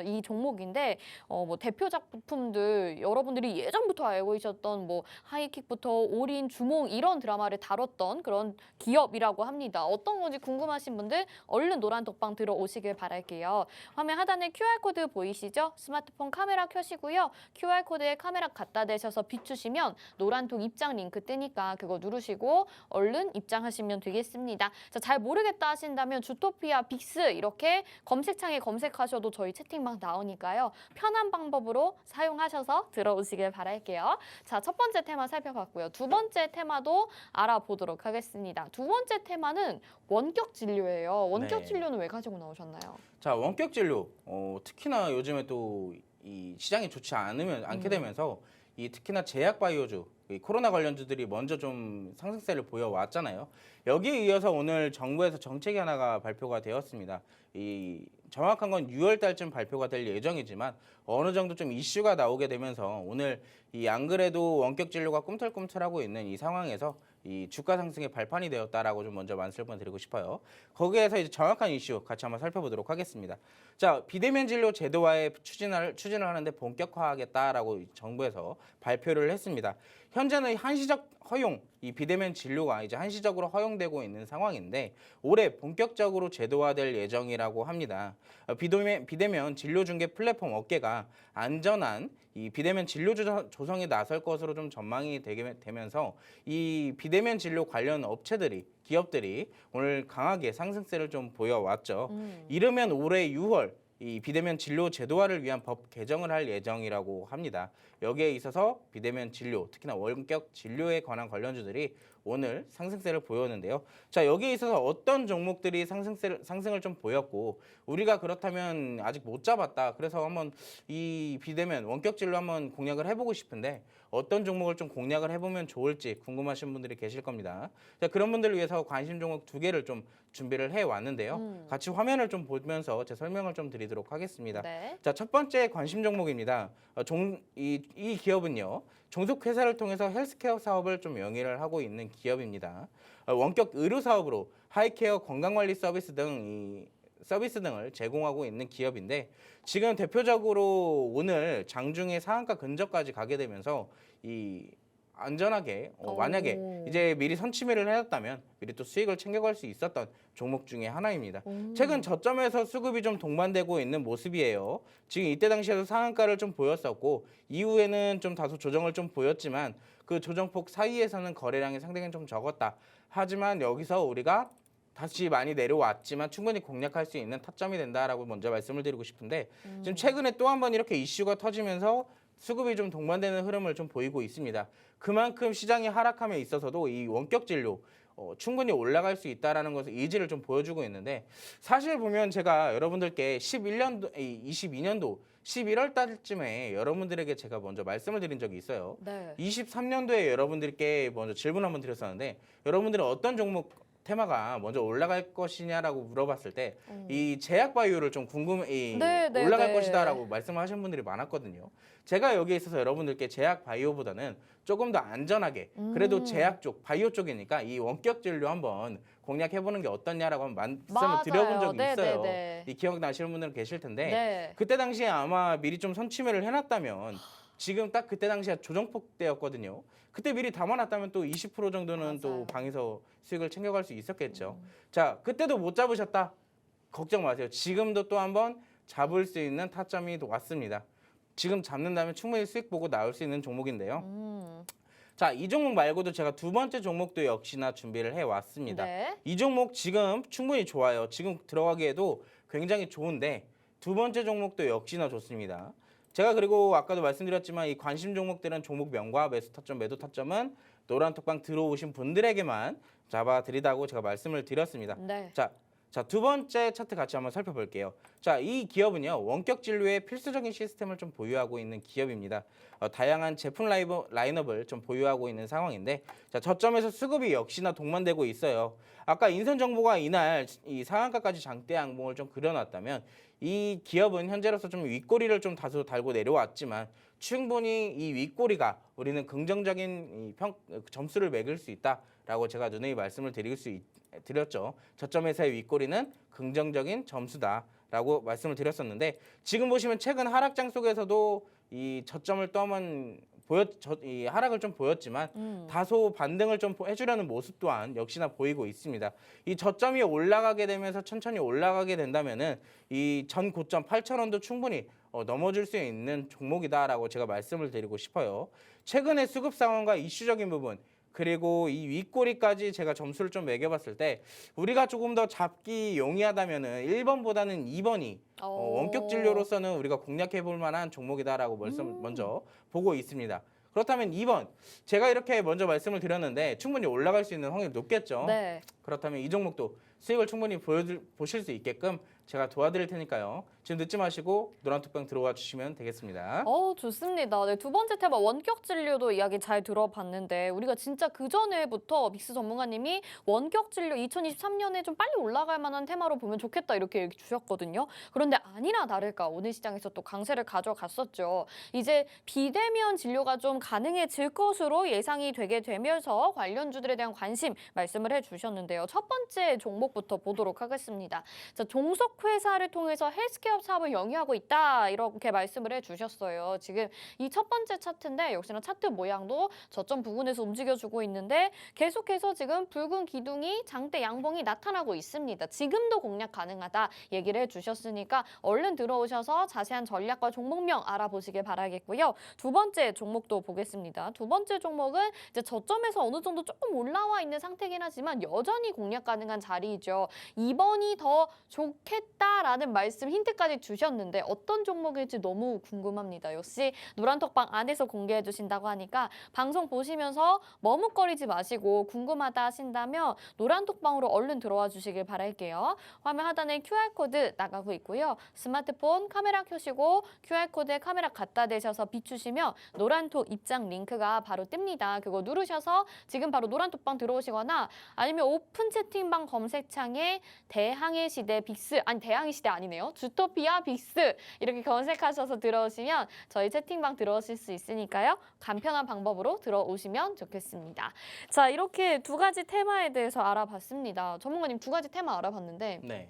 이 종목인데 뭐 대표 작품들 여러분들이 예전부터 알고 계셨던 뭐 하이킥부터 올인, 주몽 이런 드라마를 다뤘던 그런 기업이라고 합니다. 어떤 건지 궁금하신 분들 얼른 노란 독방 들어오시길 바랄게요. 화면 하단에 QR코드 보이시죠? 스마트폰 카메라 켜시고요. QR코드에 카메라 갖다 대셔서 비추시면 노란톡 입장 링크 뜨니까 그거 누르시고 얼른 입장하시면 되겠습니다. 자, 잘 모르겠다 하신다면 주토피아, 빅스 이렇게 검색창에 검색하셔도 저희 채팅방 나오니까요. 편한 방법으로 사용하셔서 들어오시길 바랄게요. 자, 첫 번째 테마 살펴봤고요. 두 번째 테마도 알아보도록 하겠습니다. 두 번째 테마는 원격 진료예요. 원격 네. 진료는 왜 가지고 나오셨나요? 자, 원격 진료 특히나 요즘에 또 이 시장이 좋지 않게 되면서 이 특히나 제약 바이오주 이 코로나 관련주들이 먼저 좀 상승세를 보여왔잖아요. 여기에 이어서 오늘 정부에서 정책이 하나가 발표가 되었습니다. 이 정확한 건 6월 달쯤 발표가 될 예정이지만 어느 정도 좀 이슈가 나오게 되면서 오늘 이 안 그래도 원격 진료가 꿈틀꿈틀하고 있는 이 상황에서 이 주가 상승의 발판이 되었다라고 좀 먼저 말씀을 드리고 싶어요. 거기에서 이제 정확한 이슈 같이 한번 살펴보도록 하겠습니다. 자, 비대면 진료 제도화의 추진을 하는데 본격화하겠다라고 정부에서 발표를 했습니다. 현재는 한시적 허용, 이 비대면 진료가 이제 한시적으로 허용되고 있는 상황인데 올해 본격적으로 제도화될 예정이라고 합니다. 비대면 진료 중개 플랫폼 업계가 안전한 이 비대면 진료 조성에 나설 것으로 좀 전망이 되면서 이 비대면 진료 관련 기업들이 오늘 강하게 상승세를 좀 보여왔죠. 이르면 올해 6월 이 비대면 진료 제도화를 위한 법 개정을 할 예정이라고 합니다. 여기에 있어서 비대면 진료, 특히나 원격 진료에 관한 관련주들이 오늘 상승세를 보였는데요. 자, 여기에 있어서 어떤 종목들이 상승을 좀 보였고 우리가 그렇다면 아직 못 잡았다. 그래서 한번 이 비대면 원격 진료 한번 공략을 해보고 싶은데 어떤 종목을 좀 공략을 해보면 좋을지 궁금하신 분들이 계실 겁니다. 자, 그런 분들을 위해서 관심 종목 2개를 좀 준비를 해왔는데요. 같이 화면을 좀 보면서 제 설명을 좀 드리도록 하겠습니다. 네. 자, 첫 번째 관심 종목입니다. 이 기업은요. 종속 회사를 통해서 헬스케어 사업을 좀 영위를 하고 있는 기업입니다. 원격 의료 사업으로 하이케어 건강관리 서비스 등을 제공하고 있는 기업인데 지금 대표적으로 오늘 장중에 상한가 근접까지 가게 되면서 이 안전하게 만약에 이제 미리 선취매를 해놨다면 미리 또 수익을 챙겨갈 수 있었던 종목 중에 하나입니다. 최근 저점에서 수급이 좀 동반되고 있는 모습이에요. 지금 이때 당시에도 상한가를 좀 보였었고 이후에는 좀 다소 조정을 좀 보였지만 그 조정폭 사이에서는 거래량이 상당히 좀 적었다. 하지만 여기서 우리가 다시 많이 내려왔지만 충분히 공략할 수 있는 타점이 된다라고 먼저 말씀을 드리고 싶은데 지금 최근에 또 한 번 이렇게 이슈가 터지면서 수급이 좀 동반되는 흐름을 좀 보이고 있습니다. 그만큼 시장이 하락함에 있어서도 이 원격 진료 충분히 올라갈 수 있다라는 것을 의지를 좀 보여주고 있는데 사실 보면 제가 여러분들께 22년도 11월 달쯤에 여러분들에게 제가 먼저 말씀을 드린 적이 있어요. 네. 23년도에 여러분들께 먼저 질문 한번 드렸었는데 여러분들은 어떤 종목 테마가 먼저 올라갈 것이냐라고 물어봤을 때 이 제약 바이오를 좀 올라갈 것이다라고 말씀을 하신 분들이 많았거든요. 제가 여기에 있어서 여러분들께 제약 바이오보다는 조금 더 안전하게 그래도 제약 쪽, 바이오 쪽이니까 이 원격 진료 한번 공략해보는 게 어떻냐라고 한번 말씀을 드려본 적이 있어요. 이 기억나시는 분들은 계실 텐데 그때 당시에 아마 미리 좀 선취매를 해놨다면 지금 딱 그때 당시에 조정폭 때였거든요. 그때 미리 담아놨다면 또 20% 정도는 또 방에서 수익을 챙겨갈 수 있었겠죠. 자, 그때도 못 잡으셨다. 걱정 마세요. 지금도 또 한번 잡을 수 있는 타점이 왔습니다. 지금 잡는다면 충분히 수익 보고 나올 수 있는 종목인데요. 자, 이 종목 말고도 제가 두 번째 종목도 역시나 준비를 해왔습니다. 이 종목 지금 충분히 좋아요. 지금 들어가기에도 굉장히 좋은데 두 번째 종목도 역시나 좋습니다. 제가 그리고 아까도 말씀드렸지만 이 관심 종목들은 종목명과 매수 타점, 매도 타점은 노란 톡방 들어오신 분들에게만 잡아드리다고 제가 말씀을 드렸습니다. 자, 두 번째 차트 같이 한번 살펴볼게요. 자, 이 기업은요. 원격 진료의 필수적인 시스템을 좀 보유하고 있는 기업입니다. 다양한 제품 라인업을 좀 보유하고 있는 상황인데 자, 저점에서 수급이 역시나 동반되고 있어요. 아까 인선정보가 이날 이 상한가까지 장대 양봉을 좀 그려놨다면 이 기업은 현재로서 좀 윗꼬리를 좀 다소 달고 내려왔지만 충분히 이 윗꼬리가 우리는 긍정적인 점수를 매길 수 있다라고 제가 누누이 말씀을 드렸죠. 저점에서의 윗꼬리는 긍정적인 점수다라고 말씀을 드렸었는데 지금 보시면 최근 하락장 속에서도 이 저점을 또 한번 이 하락을 좀 보였지만 다소 반등을 좀 해주려는 모습 또한 역시나 보이고 있습니다. 이 저점이 올라가게 되면서 천천히 올라가게 된다면은 이 전 고점 8,000원도 충분히 넘어줄 수 있는 종목이다라고 제가 말씀을 드리고 싶어요. 최근의 수급 상황과 이슈적인 부분 그리고 이 윗꼬리까지 제가 점수를 좀 매겨봤을 때 우리가 조금 더 잡기 용이하다면은 1번보다는 2번이 원격 진료로서는 우리가 공략해볼 만한 종목이다라고 먼저 보고 있습니다. 그렇다면 2번 제가 이렇게 먼저 말씀을 드렸는데 충분히 올라갈 수 있는 확률이 높겠죠. 그렇다면 이 종목도 수익을 충분히 보실 수 있게끔 제가 도와드릴 테니까요. 지금 늦지 마시고 노란톡방 들어와 주시면 되겠습니다. 좋습니다. 네, 두 번째 테마 원격 진료도 이야기 잘 들어봤는데 우리가 진짜 그 전에부터 믹스 전문가님이 원격 진료 2023년에 좀 빨리 올라갈 만한 테마로 보면 좋겠다 이렇게 얘기 주셨거든요. 그런데 아니나 다를까 오늘 시장에서 또 강세를 가져갔었죠. 이제 비대면 진료가 좀 가능해질 것으로 예상이 되게 되면서 관련주들에 대한 관심 말씀을 해주셨는데요. 첫 번째 종목부터 보도록 하겠습니다. 자, 종속 회사를 통해서 헬스케어 취업 사업을 영위하고 있다 이렇게 말씀을 해주셨어요. 지금 이 첫 번째 차트인데 역시나 차트 모양도 저점 부근에서 움직여주고 있는데 계속해서 지금 붉은 기둥이 장대 양봉이 나타나고 있습니다. 지금도 공략 가능하다 얘기를 해주셨으니까 얼른 들어오셔서 자세한 전략과 종목명 알아보시길 바라겠고요. 두 번째 종목도 보겠습니다. 두 번째 종목은 이제 저점에서 어느 정도 조금 올라와 있는 상태긴 하지만 여전히 공략 가능한 자리이죠. 2번이 더 좋겠다라는 말씀 힌트까지 주셨는데 어떤 종목일지 너무 궁금합니다. 역시 노란톡방 안에서 공개해 주신다고 하니까 방송 보시면서 머뭇거리지 마시고 궁금하다 하신다면 노란톡방으로 얼른 들어와 주시길 바랄게요. 화면 하단에 QR코드 나가고 있고요. 스마트폰 카메라 켜시고 QR코드에 카메라 갖다 대셔서 비추시면 노란톡 입장 링크가 바로 뜹니다. 그거 누르셔서 지금 바로 노란톡방 들어오시거나 아니면 오픈 채팅방 검색창에 대항해 시대 빅스, 아니 대항해 시대 아니네요. 주토피아 빅스 이렇게 검색하셔서 들어오시면 저희 채팅방 들어오실 수 있으니까요. 간편한 방법으로 들어오시면 좋겠습니다. 자, 이렇게 두 가지 테마에 대해서 알아봤습니다. 전문가님 두 가지 테마 알아봤는데 네.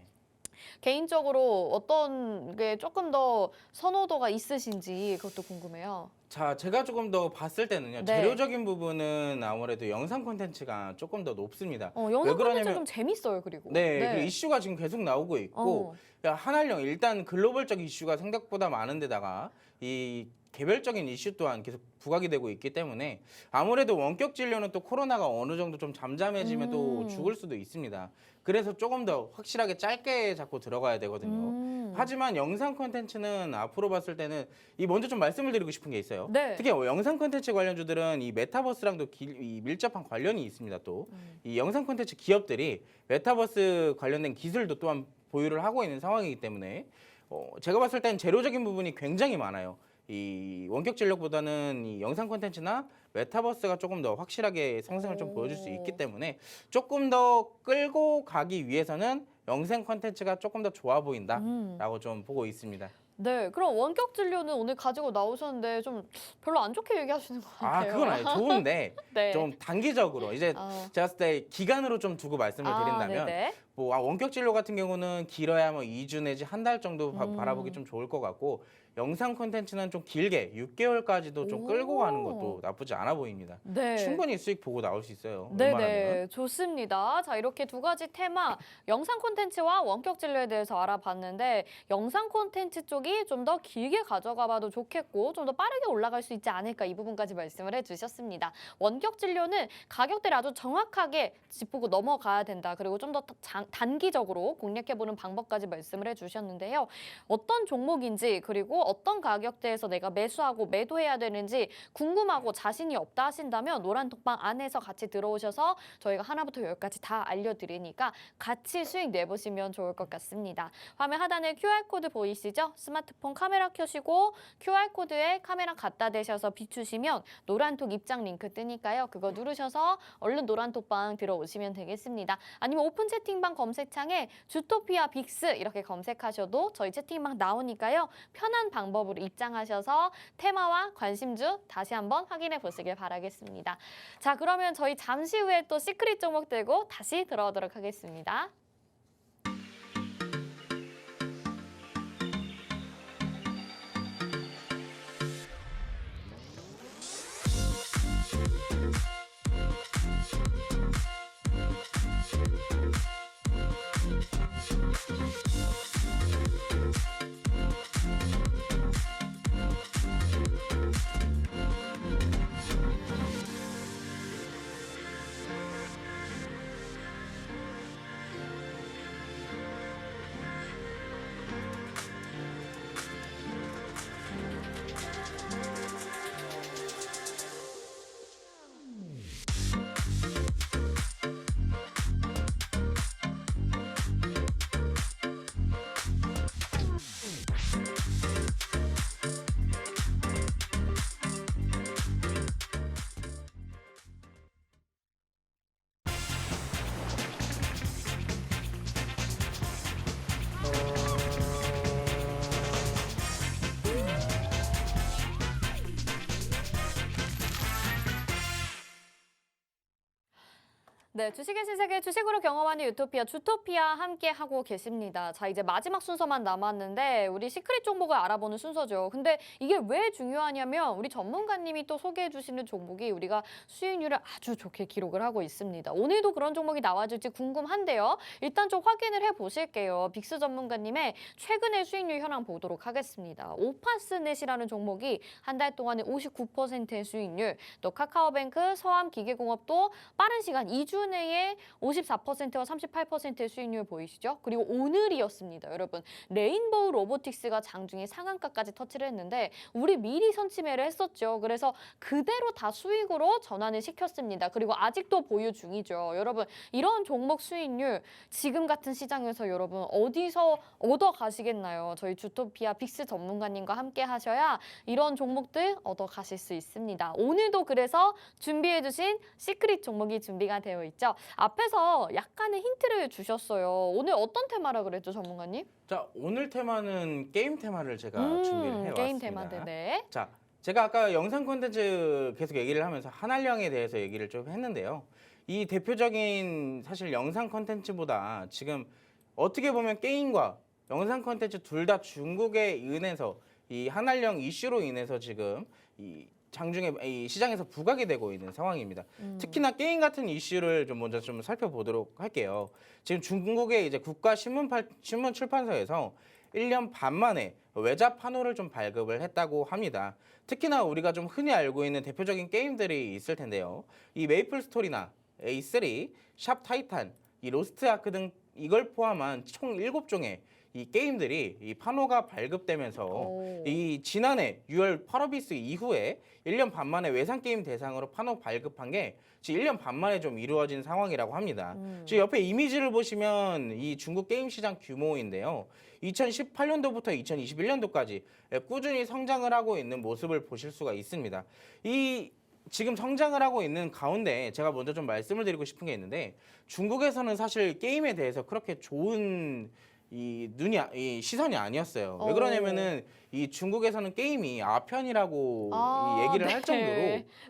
개인적으로 어떤 게 조금 더 선호도가 있으신지 그것도 궁금해요. 자, 제가 조금 더 봤을 때는요. 네. 재료적인 부분은 아무래도 영상 콘텐츠가 조금 더 높습니다. 영상 왜 콘텐츠 그러냐면 좀 재밌어요, 그리고. 네, 그 이슈가 지금 계속 나오고 있고 야, 한알령 일단 글로벌적 이슈가 생각보다 많은데다가 이 개별적인 이슈 또한 계속 부각이 되고 있기 때문에 아무래도 원격 진료는 또 코로나가 어느 정도 좀 잠잠해지면 또 죽을 수도 있습니다. 그래서 조금 더 확실하게 짧게 잡고 들어가야 되거든요. 하지만 영상 콘텐츠는 앞으로 봤을 때는 이 먼저 좀 말씀을 드리고 싶은 게 있어요. 네. 특히 영상 콘텐츠 관련주들은 이 메타버스랑도 이 밀접한 관련이 있습니다. 또 이 영상 콘텐츠 기업들이 메타버스 관련된 기술도 또한 보유를 하고 있는 상황이기 때문에 제가 봤을 땐 재료적인 부분이 굉장히 많아요. 이 원격 진료보다는 이 영상 콘텐츠나 메타버스가 조금 더 확실하게 상승을 좀 보여줄 수 있기 때문에 조금 더 끌고 가기 위해서는 영상 콘텐츠가 조금 더 좋아 보인다라고 좀 보고 있습니다. 네, 그럼 원격 진료는 오늘 가지고 나오셨는데 좀 별로 안 좋게 얘기하시는 것 같아요. 그건 아니에요. 좋은데 네. 좀 단기적으로 이제 제가 봤을 때 기간으로 좀 두고 말씀을 드린다면 네네. 뭐 원격 진료 같은 경우는 길어야 뭐 2주 내지 한 달 정도 바라보기 좀 좋을 것 같고 영상 콘텐츠는 좀 길게 6개월까지도 좀 끌고 가는 것도 나쁘지 않아 보입니다. 네. 충분히 수익 보고 나올 수 있어요. 네네, 웬만하면. 좋습니다. 자, 이렇게 두 가지 테마, 영상 콘텐츠와 원격 진료에 대해서 알아봤는데 영상 콘텐츠 쪽이 좀 더 길게 가져가 봐도 좋겠고 좀 더 빠르게 올라갈 수 있지 않을까 이 부분까지 말씀을 해주셨습니다. 원격 진료는 가격대를 아주 정확하게 짚고 넘어가야 된다. 그리고 좀 더 단기적으로 공략해보는 방법까지 말씀을 해주셨는데요. 어떤 종목인지 그리고 어떤 가격대에서 내가 매수하고 매도해야 되는지 궁금하고 자신이 없다 하신다면 노란톡방 안에서 같이 들어오셔서 저희가 하나부터 열까지 다 알려드리니까 같이 수익 내보시면 좋을 것 같습니다. 화면 하단에 QR코드 보이시죠? 스마트폰 카메라 켜시고 QR코드에 카메라 갖다 대셔서 비추시면 노란톡 입장 링크 뜨니까요. 그거 누르셔서 얼른 노란톡방 들어오시면 되겠습니다. 아니면 오픈 채팅방 검색창에 주토피아 빅스 이렇게 검색하셔도 저희 채팅방 나오니까요. 편한 방법으로 입장하셔서 테마와 관심주 다시 한번 확인해 보시길 바라겠습니다. 자, 그러면 저희 잠시 후에 또 시크릿 종목 들고 다시 들어오도록 하겠습니다. 네, 주식의 신세계 주식으로 경험하는 유토피아 주토피아 함께 하고 계십니다. 자, 이제 마지막 순서만 남았는데 우리 시크릿 종목을 알아보는 순서죠. 근데 이게 왜 중요하냐면 우리 전문가님이 또 소개해 주시는 종목이 우리가 수익률을 아주 좋게 기록을 하고 있습니다. 오늘도 그런 종목이 나와줄지 궁금한데요. 일단 좀 확인을 해 보실게요. 빅스 전문가님의 최근의 수익률 현황 보도록 하겠습니다. 오파스넷이라는 종목이 한 달 동안에 59%의 수익률, 또 카카오뱅크, 서암기계공업도 빠른 시간 2주 내에 54%와 38%의 수익률 보이시죠? 그리고 오늘이었습니다, 여러분. 레인보우 로보틱스가 장중에 상한가까지 터치를 했는데 우리 미리 선침해를 했었죠. 그래서 그대로 다 수익으로 전환을 시켰습니다. 그리고 아직도 보유 중이죠. 여러분, 이런 종목 수익률 지금 같은 시장에서 여러분 어디서 얻어 가시겠나요? 저희 주토피아 빅스 전문가님과 함께 하셔야 이런 종목들 얻어 가실 수 있습니다. 오늘도 그래서 준비해 주신 시크릿 종목이 준비가 되어 있죠. 앞에서 약간의 힌트를 주셨어요. 오늘 어떤 테마라 그랬죠, 전문가님? 자, 오늘 테마는 게임 테마를 제가 준비를 해왔습니다. 게임 테마인데, 네. 자, 제가 아까 영상 콘텐츠 계속 얘기를 하면서 한알령에 대해서 얘기를 좀 했는데요. 이 대표적인 사실 영상 콘텐츠보다 지금 어떻게 보면 게임과 영상 콘텐츠 둘 다 중국에 인해서 이 한알령 이슈로 인해서 지금 이 장중에 이 시장에서 부각이 되고 있는 상황입니다. 특히나 게임 같은 이슈를 좀 먼저 좀 살펴보도록 할게요. 지금 중국의 이제 국가 신문 출판사에서 1년 반 만에 외자 판호를 좀 발급을 했다고 합니다. 특히나 우리가 좀 흔히 알고 있는 대표적인 게임들이 있을 텐데요. 이 메이플 스토리나 A3, 샵 타이탄, 이 로스트 아크 등 이걸 포함한 총 7종의 이 게임들이 이 판호가 발급되면서 이 지난해 6월 펄어비스 이후에 1년 반 만에 외상 게임 대상으로 판호 발급한 게 지금 1년 반 만에 좀 이루어진 상황이라고 합니다. 지금 옆에 이미지를 보시면 이 중국 게임 시장 규모인데요. 2018년도부터 2021년도까지 꾸준히 성장을 하고 있는 모습을 보실 수가 있습니다. 이 지금 성장을 하고 있는 가운데 제가 먼저 좀 말씀을 드리고 싶은 게 있는데 중국에서는 사실 게임에 대해서 그렇게 좋은 이 시선이 아니었어요. 왜 그러냐면은 이 중국에서는 게임이 아편이라고 이 얘기를 네. 할 정도로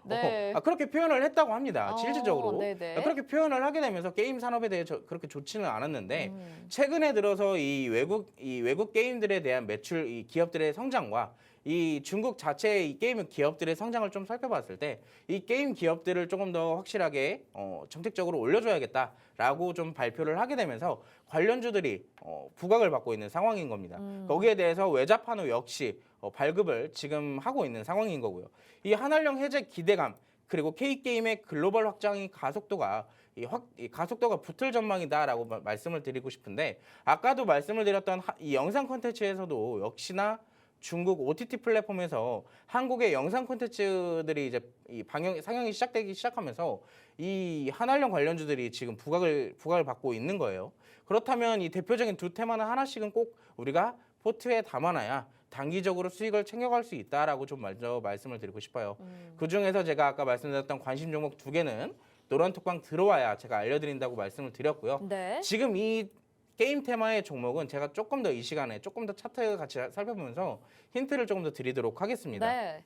네. 그렇게 표현을 했다고 합니다. 실질적으로 네네. 그렇게 표현을 하게 되면서 게임 산업에 대해 그렇게 좋지는 않았는데 최근에 들어서 이 외국 게임들에 대한 매출 이 기업들의 성장과 이 중국 자체의 이 게임 기업들의 성장을 좀 살펴봤을 때 이 게임 기업들을 조금 더 확실하게 정책적으로 올려줘야겠다라고 좀 발표를 하게 되면서 관련주들이 부각을 받고 있는 상황인 겁니다. 거기에 대해서 외자 판호 역시 발급을 지금 하고 있는 상황인 거고요. 이 한알령 해제 기대감 그리고 K게임의 글로벌 확장이 가속도가 붙을 전망이다라고 말씀을 드리고 싶은데 아까도 말씀을 드렸던 이 영상 콘텐츠에서도 역시나 중국 OTT 플랫폼에서 한국의 영상 콘텐츠들이 이제 상영이 시작되기 시작하면서 이 한알령 관련주들이 지금 부각을 받고 있는 거예요. 그렇다면 이 대표적인 두 테마는 하나씩은 꼭 우리가 포트에 담아놔야 단기적으로 수익을 챙겨갈 수 있다라고 좀 먼저 말씀을 드리고 싶어요. 그 중에서 제가 아까 말씀드렸던 관심 종목 두 개는 노란 톡방 들어와야 제가 알려드린다고 말씀을 드렸고요. 네. 지금 이 게임 테마의 종목은 제가 조금 더 이 시간에 조금 더 차트 같이 살펴보면서 힌트를 조금 더 드리도록 하겠습니다. 네.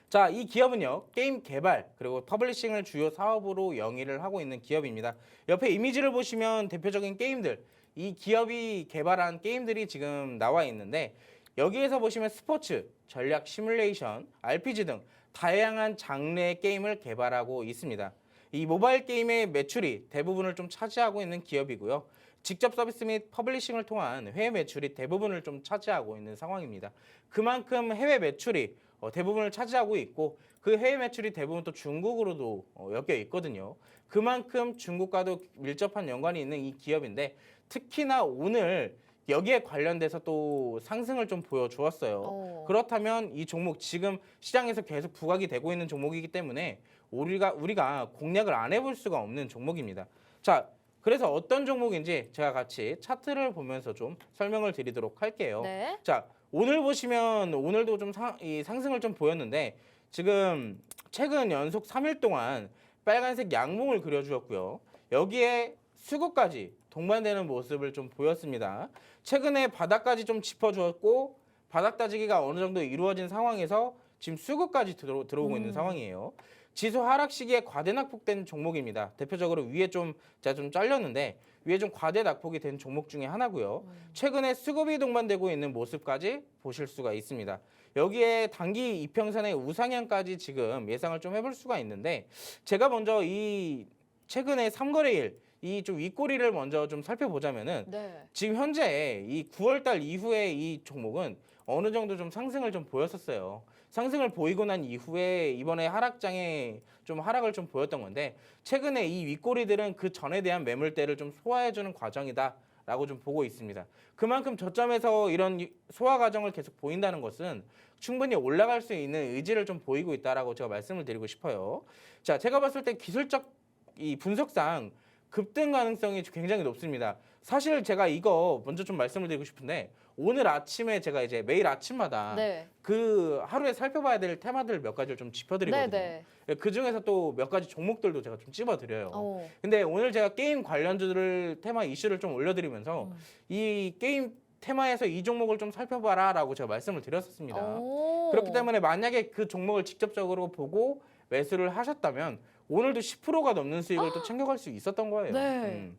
자, 이 기업은요. 게임 개발 그리고 퍼블리싱을 주요 사업으로 영위를 하고 있는 기업입니다. 옆에 이미지를 보시면 대표적인 게임들, 이 기업이 개발한 게임들이 지금 나와 있는데 여기에서 보시면 스포츠, 전략 시뮬레이션, RPG 등 다양한 장르의 게임을 개발하고 있습니다. 이 모바일 게임의 매출이 대부분을 좀 차지하고 있는 기업이고요. 직접 서비스 및 퍼블리싱을 통한 해외 매출이 대부분을 좀 차지하고 있는 상황입니다. 그만큼 해외 매출이 대부분을 차지하고 있고 그 해외 매출이 대부분 또 중국으로도 엮여 있거든요. 그만큼 중국과도 밀접한 연관이 있는 이 기업인데 특히나 오늘 여기에 관련돼서 또 상승을 좀 보여주었어요. 그렇다면 이 종목 지금 시장에서 계속 부각이 되고 있는 종목이기 때문에 우리가 공략을 안 해볼 수가 없는 종목입니다. 자, 그래서 어떤 종목인지 제가 같이 차트를 보면서 좀 설명을 드리도록 할게요. 네. 자, 오늘 보시면 오늘도 좀 상승을 좀 보였는데 지금 최근 연속 3일 동안 빨간색 양봉을 그려주었고요. 여기에 수급까지 동반되는 모습을 좀 보였습니다. 최근에 바닥까지 좀 짚어주었고 바닥 다지기가 어느 정도 이루어진 상황에서 지금 수급까지 들어오고 있는 상황이에요. 지수 하락 시기에 과대 낙폭된 종목입니다. 대표적으로 위에 좀 제가 좀 잘렸는데 위에 좀 과대 낙폭이 된 종목 중에 하나고요. 최근에 수급이 동반되고 있는 모습까지 보실 수가 있습니다. 여기에 단기 이평선의 우상향까지 지금 예상을 좀 해볼 수가 있는데 제가 먼저 이 최근에 3거래일 이 좀 윗꼬리를 먼저 좀 살펴보자면은 네. 지금 현재 이 9월달 이후에 이 종목은 어느 정도 좀 상승을 좀 보였었어요. 상승을 보이고 난 이후에 이번에 하락장에 좀 하락을 좀 보였던 건데 최근에 이 윗꼬리들은 그 전에 대한 매물대를 좀 소화해주는 과정이다라고 좀 보고 있습니다. 그만큼 저점에서 이런 소화 과정을 계속 보인다는 것은 충분히 올라갈 수 있는 의지를 좀 보이고 있다라고 제가 말씀을 드리고 싶어요. 자, 제가 봤을 때 기술적 이 분석상 급등 가능성이 굉장히 높습니다. 사실 제가 이거 먼저 좀 말씀을 드리고 싶은데 오늘 아침에 제가 이제 매일 아침마다 네. 그 하루에 살펴봐야 될 테마들 몇 가지를 좀 짚어드리거든요. 네. 그 중에서 또 몇 가지 종목들도 제가 좀 찝어드려요. 어. 근데 오늘 제가 게임 관련주들 테마 이슈를 좀 올려드리면서 이 게임 테마에서 이 종목을 좀 살펴봐라라고 제가 말씀을 드렸었습니다. 오. 그렇기 때문에 만약에 그 종목을 직접적으로 보고 매수를 하셨다면 오늘도 10%가 넘는 수익을 또 챙겨갈 수 있었던 거예요. 네.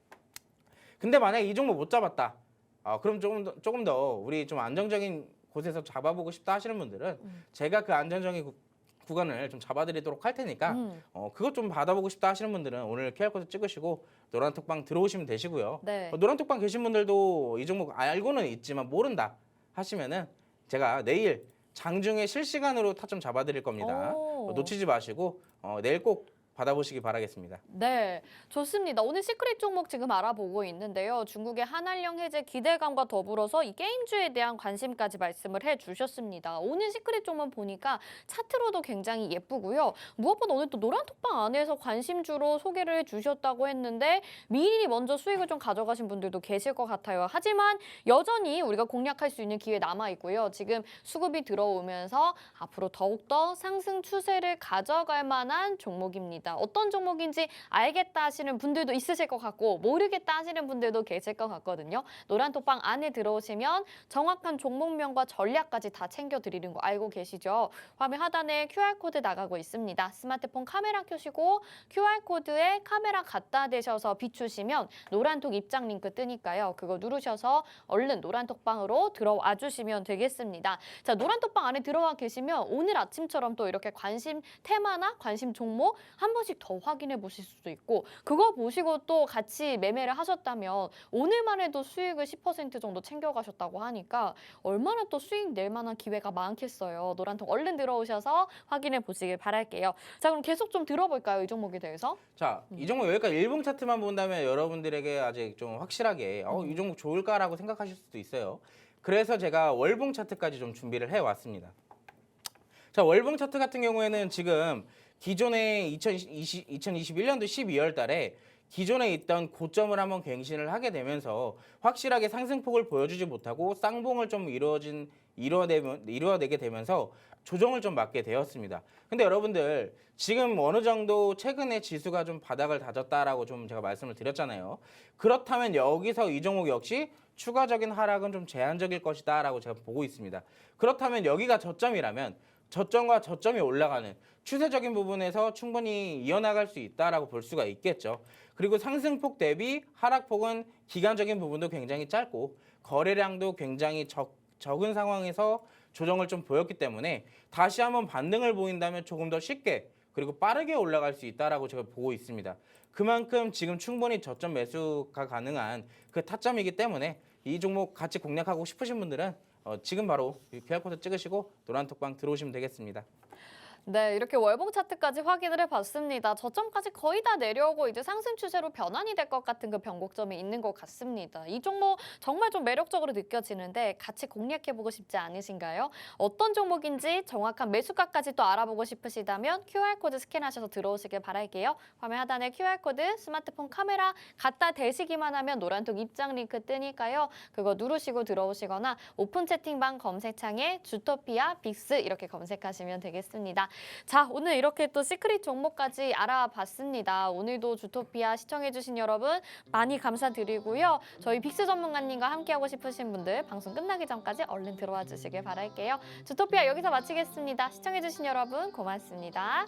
근데 만약에 이 종목 못 잡았다. 그럼 조금 더 우리 좀 안정적인 곳에서 잡아보고 싶다 하시는 분들은 제가 그 안정적인 구간을 좀 잡아드리도록 할 테니까 그것 좀 받아보고 싶다 하시는 분들은 오늘 QR코드 찍으시고 노란톡방 들어오시면 되시고요. 네. 노란톡방 계신 분들도 이 종목 알고는 있지만 모른다 하시면은 제가 내일 장중에 실시간으로 타점 잡아드릴 겁니다. 오. 놓치지 마시고 내일 꼭 받아보시기 바라겠습니다. 네, 좋습니다. 오늘 시크릿 종목 지금 알아보고 있는데요. 중국의 한알령 해제 기대감과 더불어서 이 게임주에 대한 관심까지 말씀을 해주셨습니다. 오늘 시크릿 종목 보니까 차트로도 굉장히 예쁘고요. 무엇보다 오늘 또 노란톡방 안에서 관심주로 소개를 해주셨다고 했는데 미리 먼저 수익을 좀 가져가신 분들도 계실 것 같아요. 하지만 여전히 우리가 공략할 수 있는 기회 남아있고요. 지금 수급이 들어오면서 앞으로 더욱더 상승 추세를 가져갈 만한 종목입니다. 어떤 종목인지 알겠다 하시는 분들도 있으실 것 같고 모르겠다 하시는 분들도 계실 것 같거든요. 노란톡방 안에 들어오시면 정확한 종목명과 전략까지 다 챙겨드리는 거 알고 계시죠? 화면 하단에 QR코드 나가고 있습니다. 스마트폰 카메라 켜시고 QR코드에 카메라 갖다 대셔서 비추시면 노란톡 입장 링크 뜨니까요. 그거 누르셔서 얼른 노란톡방으로 들어와 주시면 되겠습니다. 자, 노란톡방 안에 들어와 계시면 오늘 아침처럼 또 이렇게 관심 테마나 관심 종목 한 번씩 더 확인해 보실 수도 있고 그거 보시고 또 같이 매매를 하셨다면 오늘만 해도 수익을 10% 정도 챙겨가셨다고 하니까 얼마나 또 수익 낼 만한 기회가 많겠어요. 노란통 얼른 들어오셔서 확인해 보시길 바랄게요. 자, 그럼 계속 좀 들어볼까요? 이 종목에 대해서? 자, 이 종목 여기까지 일봉 차트만 본다면 여러분들에게 아직 좀 확실하게 이 종목 좋을까라고 생각하실 수도 있어요. 그래서 제가 월봉 차트까지 좀 준비를 해왔습니다. 자, 월봉 차트 같은 경우에는 지금 기존에 2021년도 12월 달에 기존에 있던 고점을 한번 갱신을 하게 되면서 확실하게 상승폭을 보여주지 못하고 쌍봉을 좀 이루어내게 되면서 조정을 좀 맞게 되었습니다. 근데 여러분들 지금 어느 정도 최근에 지수가 좀 바닥을 다졌다라고 좀 제가 말씀을 드렸잖아요. 그렇다면 여기서 이 종목 역시 추가적인 하락은 좀 제한적일 것이다라고 제가 보고 있습니다. 그렇다면 여기가 저점이라면 저점과 저점이 올라가는 추세적인 부분에서 충분히 이어나갈 수 있다라고 볼 수가 있겠죠. 그리고 상승폭 대비 하락폭은 기간적인 부분도 굉장히 짧고 거래량도 굉장히 적은 상황에서 조정을 좀 보였기 때문에 다시 한번 반등을 보인다면 조금 더 쉽게 그리고 빠르게 올라갈 수 있다라고 제가 보고 있습니다. 그만큼 지금 충분히 저점 매수가 가능한 그 타점이기 때문에 이 종목 같이 공략하고 싶으신 분들은 지금 바로 QR코드 찍으시고 노란톡방 들어오시면 되겠습니다. 네, 이렇게 월봉 차트까지 확인을 해봤습니다. 저점까지 거의 다 내려오고 이제 상승 추세로 변환이 될 것 같은 그 변곡점이 있는 것 같습니다. 이 종목 정말 좀 매력적으로 느껴지는데 같이 공략해보고 싶지 않으신가요? 어떤 종목인지 정확한 매수가까지 또 알아보고 싶으시다면 QR코드 스캔하셔서 들어오시길 바랄게요. 화면 하단에 QR코드 스마트폰 카메라 갖다 대시기만 하면 노란톡 입장 링크 뜨니까요. 그거 누르시고 들어오시거나 오픈 채팅방 검색창에 주토피아 빅스 이렇게 검색하시면 되겠습니다. 자, 오늘 이렇게 또 시크릿 종목까지 알아봤습니다. 오늘도 주토피아 시청해주신 여러분 많이 감사드리고요. 저희 빅스 전문가님과 함께하고 싶으신 분들 방송 끝나기 전까지 얼른 들어와 주시길 바랄게요. 주토피아 여기서 마치겠습니다. 시청해주신 여러분 고맙습니다.